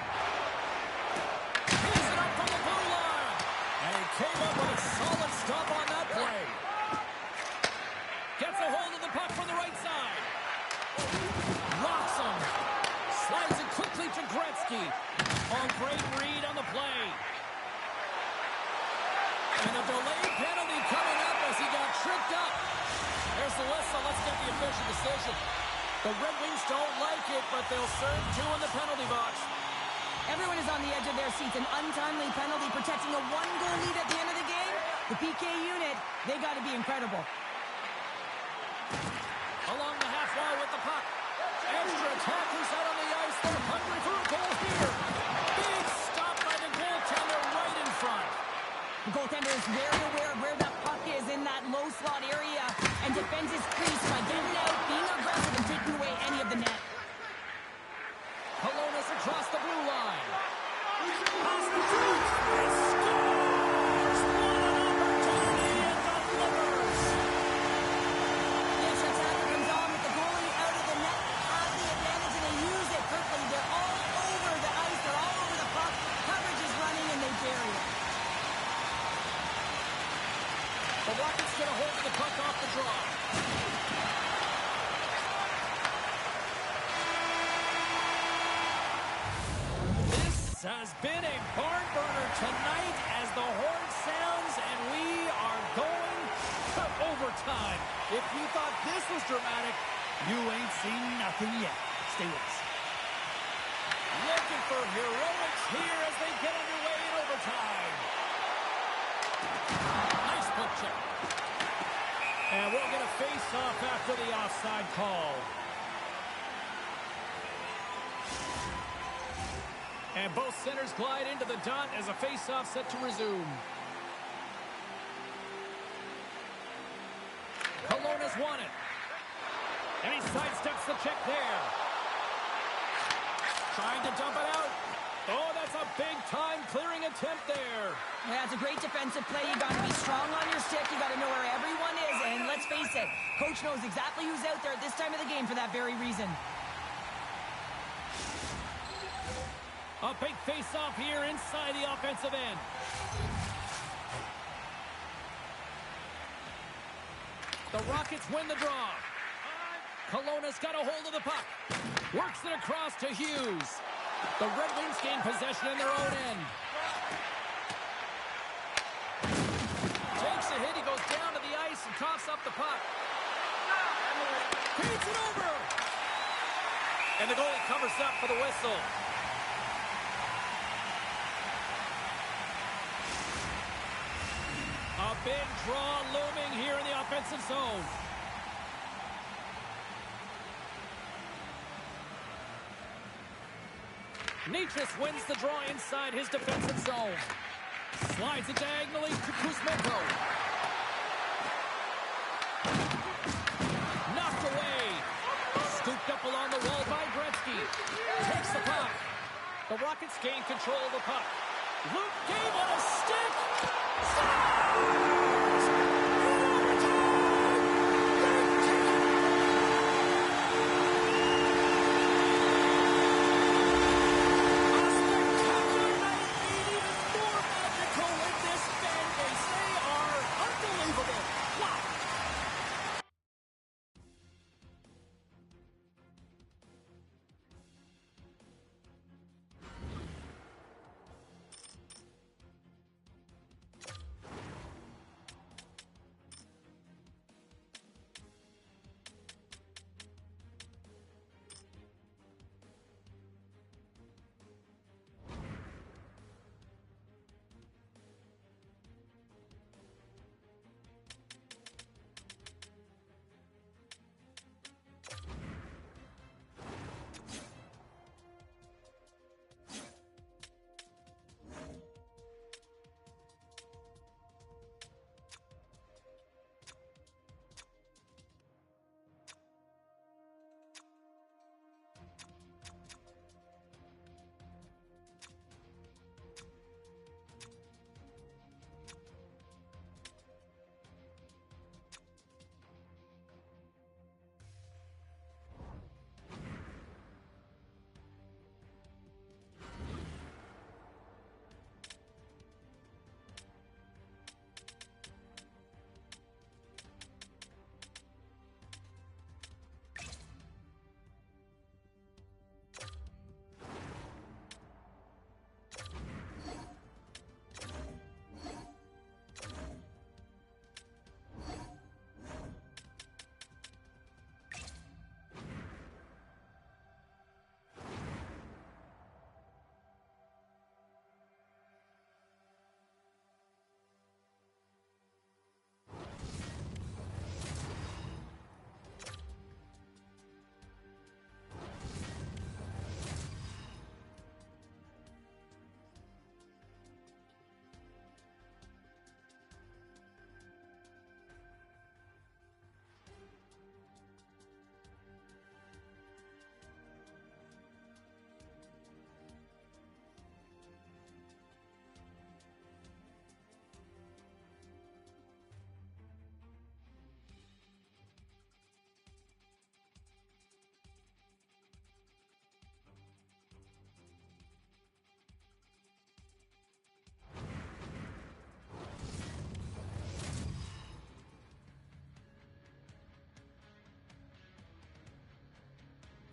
He's it up from the blue line. And he came up with a solid stop on that play. Gets a hold of the puck from the right side. Rocks him. Slides it quickly to Gretzky. Oh, great read on the play. And a delayed penalty coming up as he got tripped up. There's the whistle. Let's get the official decision. The Red Wings don't like it, but they'll serve 2 in the penalty box. Everyone is on the edge of their seats. An untimely penalty protecting a 1-goal lead at the end of the game. The PK unit, they got to be incredible. Along the half wall with the puck. Extra attackers out on the ice. They're hungry for a goal here. Big stop by the goaltender right in front. The goaltender is very aware of where that puck is in that low slot area and defends his crease by getting out, being aggressive, and taking away any of the net. Colonis across the blue line. Pass the shoot. He scores! What an opportunity and delivers! The extra attacker comes on with the goalie out of the net, have the advantage, and they use it quickly. They're all over the ice. They're all over the puck. Coverage is running, and they bury it. The Rockets get a hold of the puck off the draw. This has been a barn burner tonight as the horn sounds and we are going to overtime. If you thought this was dramatic, you ain't seen nothing yet. Stay with us. Looking for heroics here as they get underway in overtime. Nice poke check. And we'll get a face-off after the offside call. And both centers glide into the dot as a face-off set to resume. Cologne has won it. And he sidesteps the check there. Trying to dump it out. Oh, that's a big-time clearing attempt there. Yeah, it's a great defensive play. You got to be strong on your stick. You got to know where everyone is. And let's face it, coach knows exactly who's out there at this time of the game for that very reason. A big face-off here inside the offensive end. The Rockets win the draw. Kelowna's got a hold of the puck. Works it across to Hughes. The Red Wings gain possession in their own end. Takes a hit. He goes down to the ice and coughs up the puck. Feeds it over. And the goalie covers up for the whistle. A big draw looming here in the offensive zone. Nichus wins the draw inside his defensive zone. Slides it diagonally to Kuzmenko. Knocked away. Scooped up along the wall by Gretzky. Takes the puck. The Rockets gain control of the puck. Luke gave on a stick.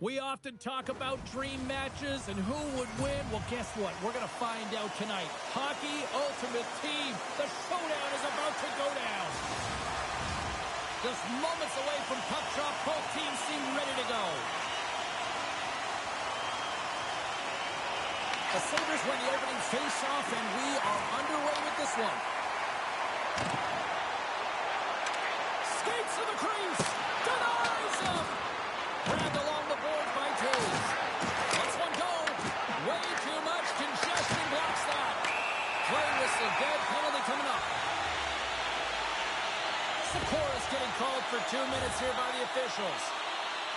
We often talk about dream matches and who would win. Well, guess what? We're going to find out tonight. Hockey Ultimate Team. The showdown is about to go down. Just moments away from puck drop. Both teams seem ready to go. The Sabres win the opening face-off, and we are underway with this one. Skates to the crease. Denies him. Grabbed along the board by Toews. Let's one go. Way too much congestion blocks that. Play whistle dead. Penalty coming up. Sikora's getting called for 2 minutes here by the officials.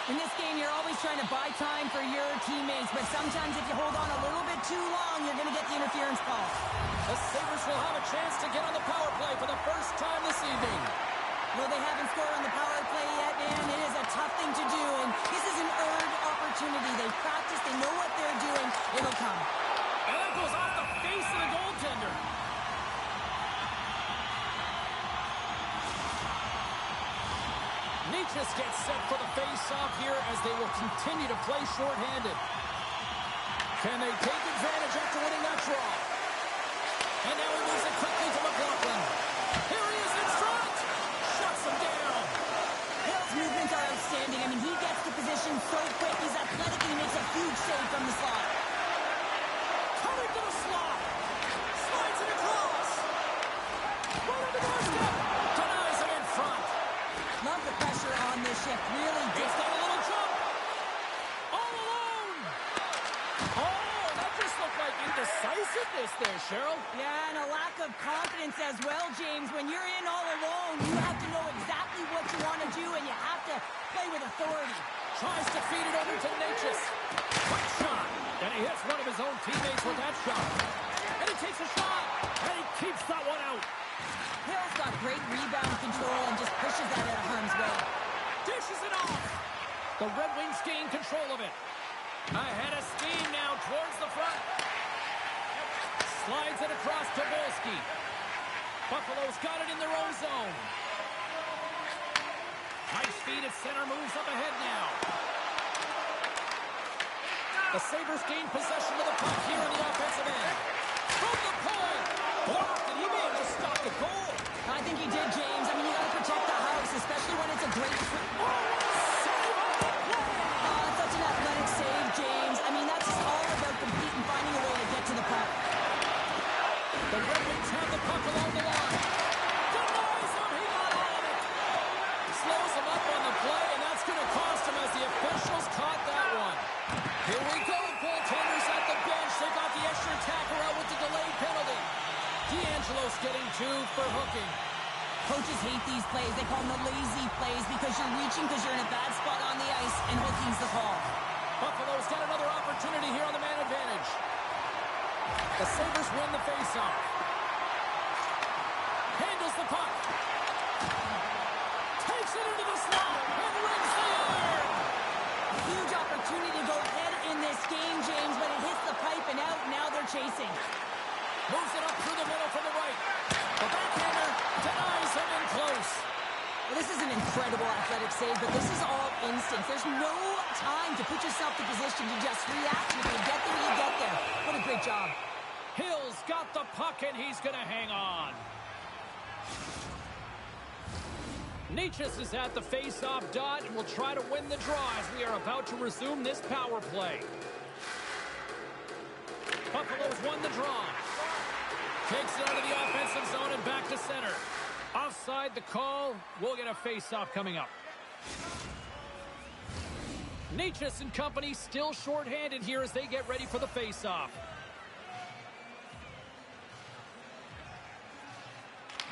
In this game, you're always trying to buy time for your teammates, but sometimes if you hold on a little bit too long, you're going to get the interference call. The Sabres will have a chance to get on the power play for the first time this evening. Well, they haven't scored on the power play yet, man. It is a tough thing to do, and this is an earned opportunity. They practice, they know what they're doing. It'll come. And that goes off the face of the goaltender. Nichas gets set for the face-off here as they will continue to play shorthanded. Can they take advantage after winning that draw? And now he moves it quickly to McLaughlin. Here he is in front. Shuts him down. Hill's movements are outstanding. I mean, he gets to position so quick. He's athletic and he makes a huge save from the slot. Coming to the slot. Slides it across. Right on the doorstep. Denies him in front. Love the pressure on this shift. Really He's got a little jump. All alone. Oh, that just looked like indecisiveness there, Cheryl. Yeah, and a lack of confidence as well, James. When you're in all alone, you have to know exactly what you want to do, and you have to play with authority. Tries to feed it over to Nichas. Quick shot. And he hits one of his own teammates with that shot. And he takes a shot. And he keeps that one out. Hill's got great rebound control and just pushes that out of harm's way. Dishes it off. The Red Wings gain control of it. Ahead of steam now towards the front. Slides it across to Volsky. Buffalo's got it in their own zone. Nice feed at center, moves up ahead now. The Sabres gain possession of the puck here on the offensive end. From the point. Blocked, and he may have just stopped the goal. I think he did, James. I mean, you got to protect the house, especially when it's a great... Save on the play! Oh, such an athletic save, James. I mean, that's just all about competing, finding a way to get to the puck. The Red Wings have the puck along the line. Denies him. He got all of it. Slows him up on the play, and that's going to cost him as the officials caught that one. Here we go. Goaltenders at the bench. They got the extra attacker out with the delayed penalty. D'Angelo's getting 2 for hooking. Coaches hate these plays. They call them the lazy plays because you're reaching because you're in a bad spot on the ice, and hooking's the call. Buffalo's got another opportunity here on the man advantage. The Sabres win the faceoff. Handles the puck. Takes it into the slot and rings the iron. A huge opportunity to go ahead in this game, James, but it hits the pipe and out. Now they're chasing. Moves it up through the middle from the right. The backhander denies him in close. Well, this is an incredible athletic save, but this is all instinct. There's no time to put yourself in position to just react. If you get there, you get there. What a great job. Hill's got the puck, and he's going to hang on. Nichas is at the face-off dot and will try to win the draw as we are about to resume this power play. Buffalo's won the draw. Takes it out of the offensive zone and back to center. Offside the call. We'll get a face-off coming up. Nichas and company still shorthanded here as they get ready for the face-off.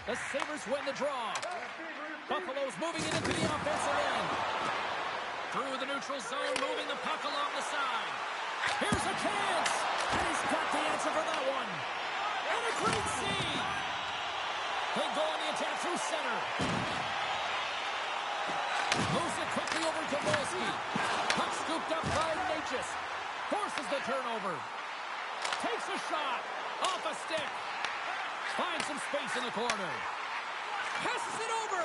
The Sabres win the draw. Buffalo's moving it into the offensive end. Through the neutral zone, moving the puck along the side. Here's a chance. And he's got the answer for that one. And a great save. They go on the attack through center. Moves it quickly over to Volsky. Puck scooped up by Nichas. Forces the turnover. Takes a shot. Off a stick. Finds some space in the corner. Passes it over.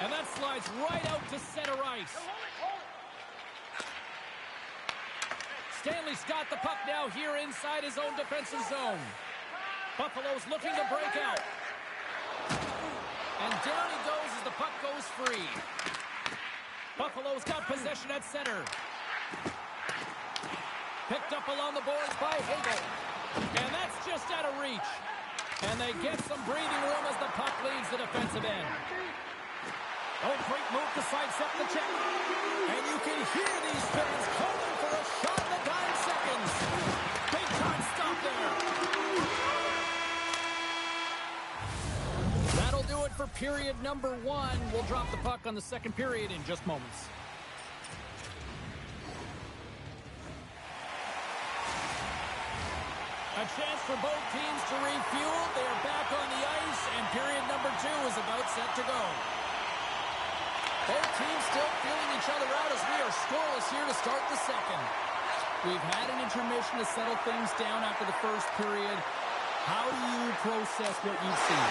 And that slides right out to center ice. Stanley's got the puck now here inside his own defensive zone. Buffalo's looking to break out. And down he goes as the puck goes free. Buffalo's got possession at center. Picked up along the boards by Hagel. And that's just out of reach. And they get some breathing room as the puck leaves the defensive end. Oh, great move to sidestep the check. And you can hear these fans calling for a shot in the dying seconds. Big time stop there. That'll do it for period number 1. We'll drop the puck on the second period in just moments. A chance for both teams to refuel. They are back on the ice, and period number 2 is about set to go. Both teams still feeling each other out as we are scoreless here to start the second. We've had an intermission to settle things down after the first period. How do you process what you've seen?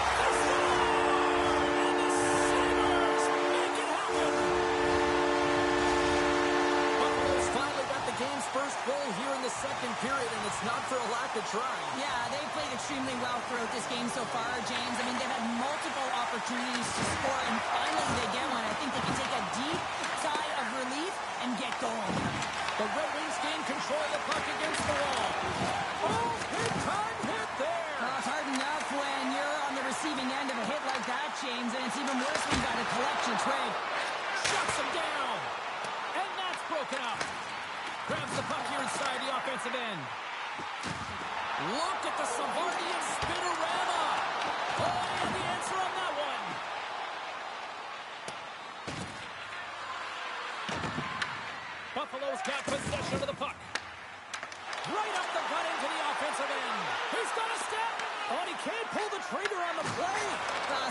Buffalo's finally got the game's first goal here in the second period, and it's not for a lack of trying. Yeah, they've played extremely well throughout this game so far, James. I mean, they've had multiple opportunities to score, and finally they get one. I think they can take a deep sigh of relief and get going. The Red Wings gain control of the puck against the wall. Oh, big time hit there. Well, it's hard enough when you're on the receiving end of a hit like that, James, and it's even worse when you got to collect your trade. Shuts him down. And that's broken up. Grabs the puck here inside the offensive end. Look at the Savardian spinorama. Oh, and the answer on that one. Buffalo's got possession of the puck. Right up the gut into the offensive end. He's got a step. Oh, and he can't pull the trigger on the play.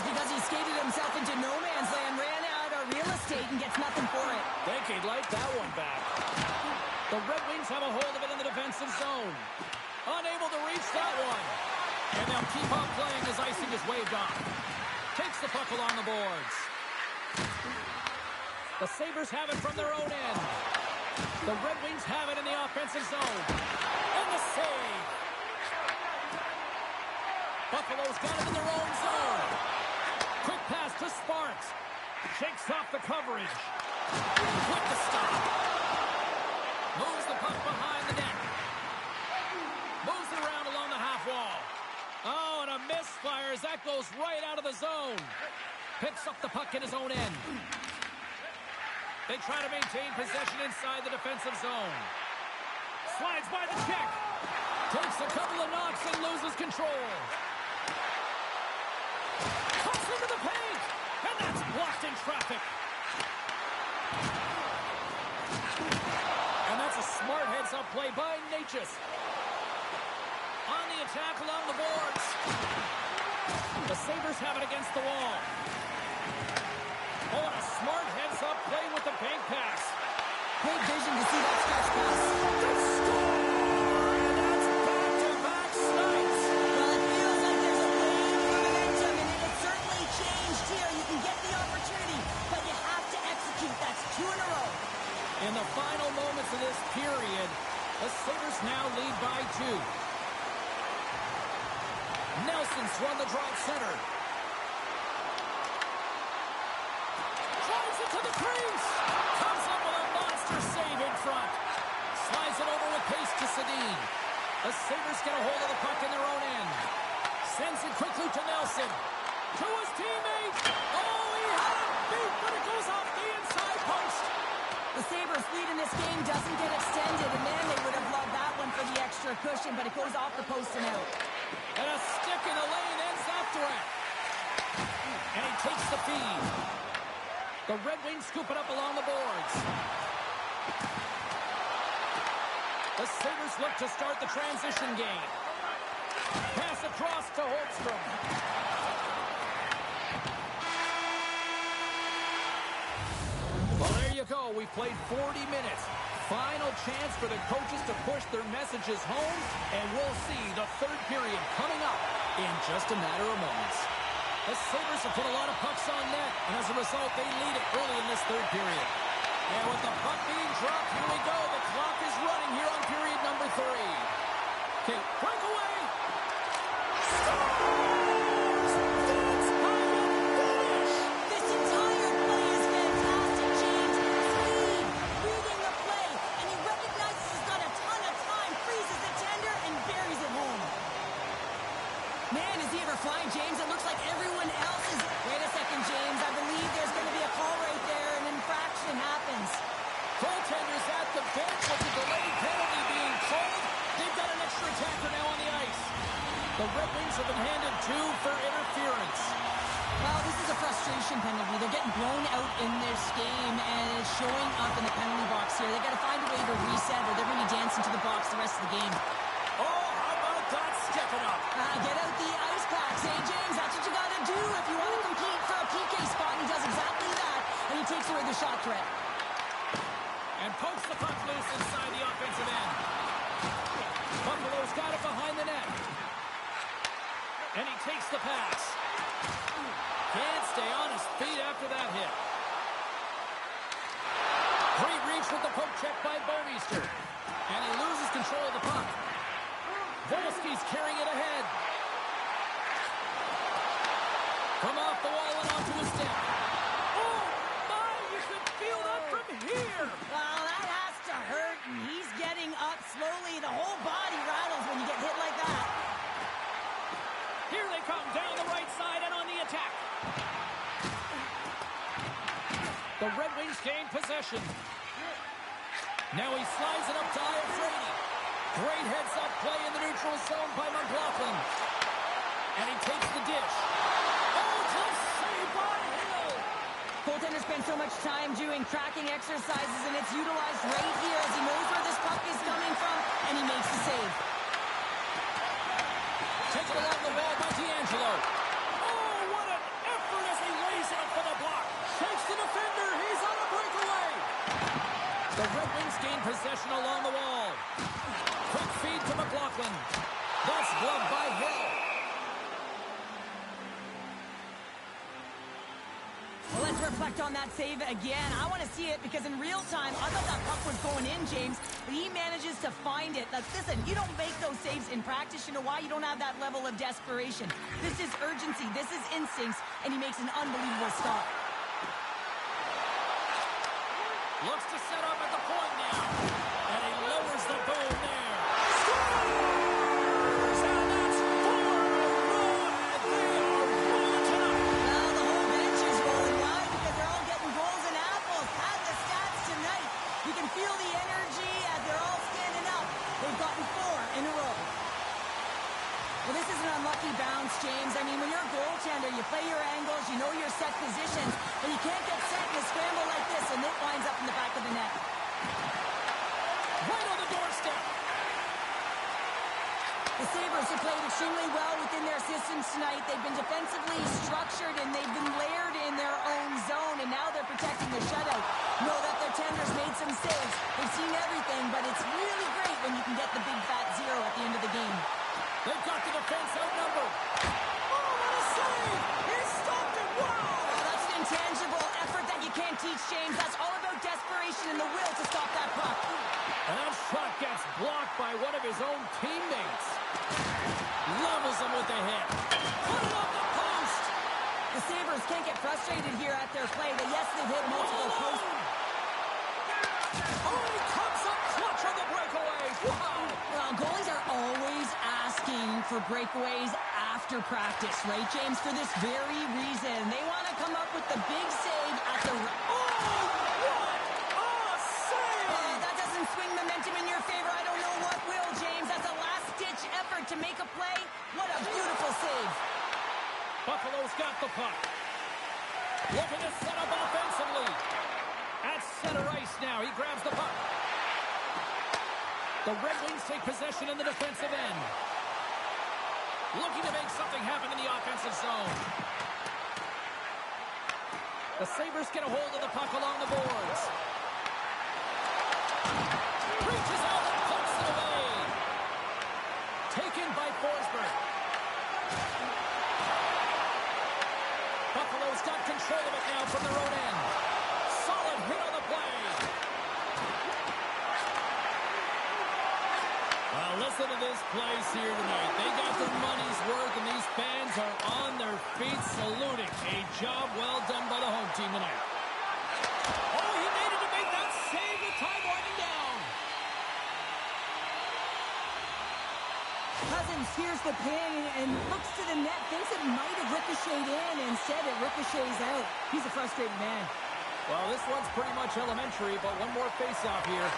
Because he skated himself into no man's land, ran out of real estate, and gets nothing for it. Think he'd like that one back. The Red Wings have a hold of it in the defensive zone. Unable to reach that one. And they'll keep on playing as icing is waved off. Takes the puck along the boards. The Sabres have it from their own end. The Red Wings have it in the offensive zone. And the save. Buffalo's got it in their own zone. Quick pass to Sparks. Shakes off the coverage. Quick to stop. Moves the puck behind the net. Moves it around along the half wall. Oh, and a misfire as that goes right out of the zone. Picks up the puck in his own end. They try to maintain possession inside the defensive zone. Slides by the check. Takes a couple of knocks and loses control. Cuts into the paint. And that's blocked in traffic. And that's a smart heads-up play by Natchez. On the attack along the boards. The Sabres have it against the wall. Oh, and a smart heads-up play with the bank pass. Great vision to see that stretch pass. The score! And that's back-to-back snipes. Well, it feels like there's a wave of momentum, and it certainly changed here. You can get the opportunity, but you have to execute. That's 2 in a row. In the final moments of this period, the Sabres now lead by 2. Nelson's run the draw at center. Drives it to the crease. Comes up with a monster save in front. Slides it over with pace to Sedin. The Sabres get a hold of the puck in their own end. Sends it quickly to Nelson. To his teammate. Oh, he had it beat, but it goes off the inside post. The Sabres' lead in this game doesn't get extended, and man, they would have loved that one for the extra cushion, but it goes off the post and out. And a stick in the lane ends that threat. And he takes the feed. The Red Wings scoop it up along the boards. The Sabres look to start the transition game. Pass across to Holmstrom. Well, there you go. We've played 40 minutes. Final chance for the coaches to push their messages home, and we'll see the third period coming up in just a matter of moments. The Sabres have put a lot of pucks on net, and as a result, they lead it early in this third period. And with the puck being dropped, here we go. The clock is running here on period The Red Wings have been handed 2 for interference. Well, this is a frustration penalty. They're getting blown out in this game, and it's showing up in the penalty box here. They got to find a way to reset, or they're going to be dancing to the box the rest of the game. Oh, how about that stepping up? Get out the ice packs, hey, James. That's what you got to do if you want to compete for a PK spot. And he does exactly that, and he takes away the shot threat. And pokes the puck loose inside the offensive end. Buffalo's got it behind the net. And he takes the pass. Can't stay on his feet after that hit. Great reach with the poke check by Bouwmeester. And he loses control of the puck. Volsky's carrying it ahead. From off the wall and onto his stick. Oh, my, you can feel that from here. Well, that has to hurt, and he's getting up slowly. The whole body rattles when you get hit like that. Here they come down the right side and on the attack. The Red Wings gain possession. Now he slides it up to Iafrate. Great heads-up play in the neutral zone by McLaughlin. And he takes the dish. Oh, close save by Hill. Goaltender spends so much time doing tracking exercises, and it's utilized right here as he knows where this puck is coming from, and he makes the save. Taken along the wall by D'Angelo. Oh, what an effort as he lays it up for the block. Shakes the defender. He's on a breakaway. The Red Wings gain possession along the wall. Quick feed to McLaughlin. That's gloved by Hill. Well, let's reflect on that save again. I want to see it because in real time, I thought that puck was going in, James, but he manages to find it. Like, listen, you don't make those saves in practice. You know why? You don't have that level of desperation. This is urgency. This is instincts, and he makes an unbelievable stop. Looks to set up at the point now. And he lowers the boom there. Well, this is an unlucky bounce, James. I mean, when you're a goaltender, you play your angles, you know your set positions, and you can't get set in a scramble like this, and it winds up in the back of the net. Right on the doorstep. The Sabres have played extremely well within their systems tonight. They've been defensively structured, and they've been layered in their own zone, and now they're protecting the shutout. Know that their tenders made some saves. They've seen everything, but it's really great when you can get the big fat zero at the end of the game. They've got the defense outnumbered. Oh, what a save! He stopped it! Wow! Oh, that's an intangible effort that you can't teach, James. That's all about desperation and the will to stop that puck. And that shot gets blocked by one of his own teammates. Levels him with the hit. Put it up the post! The Sabres can't get frustrated here at their play. But yes, they've hit multiple posts. Oh, he comes up clutch on the breakaway. Wow! Well, goalies are always asking for breakaways after practice, right, James? For this very reason. They want to come up with the big save at the... Oh, what a save! That doesn't swing momentum in your favor. I don't know what will, James. That's a last-ditch effort to make a play. What a beautiful save. Buffalo's got the puck. Looking to set up offensively. At center ice now. He grabs the puck. The Red Wings take possession in the defensive end. Looking to make something happen in the offensive zone. The Sabres get a hold of the puck along the boards. Reaches out and pokes it away. Taken by Forsberg. Buffalo's got control of it now from their own end. Solid hit on the play. Well, listen to this place here tonight. They got their money's worth, and these fans are on their feet saluting. A job well done by the home team tonight. Oh, he needed to make that save with time winding down. Cousins hears the ping and looks to the net, thinks it might have ricocheted in. Instead, it ricochets out. He's a frustrated man. Well, this one's pretty much elementary, but one more face-off here.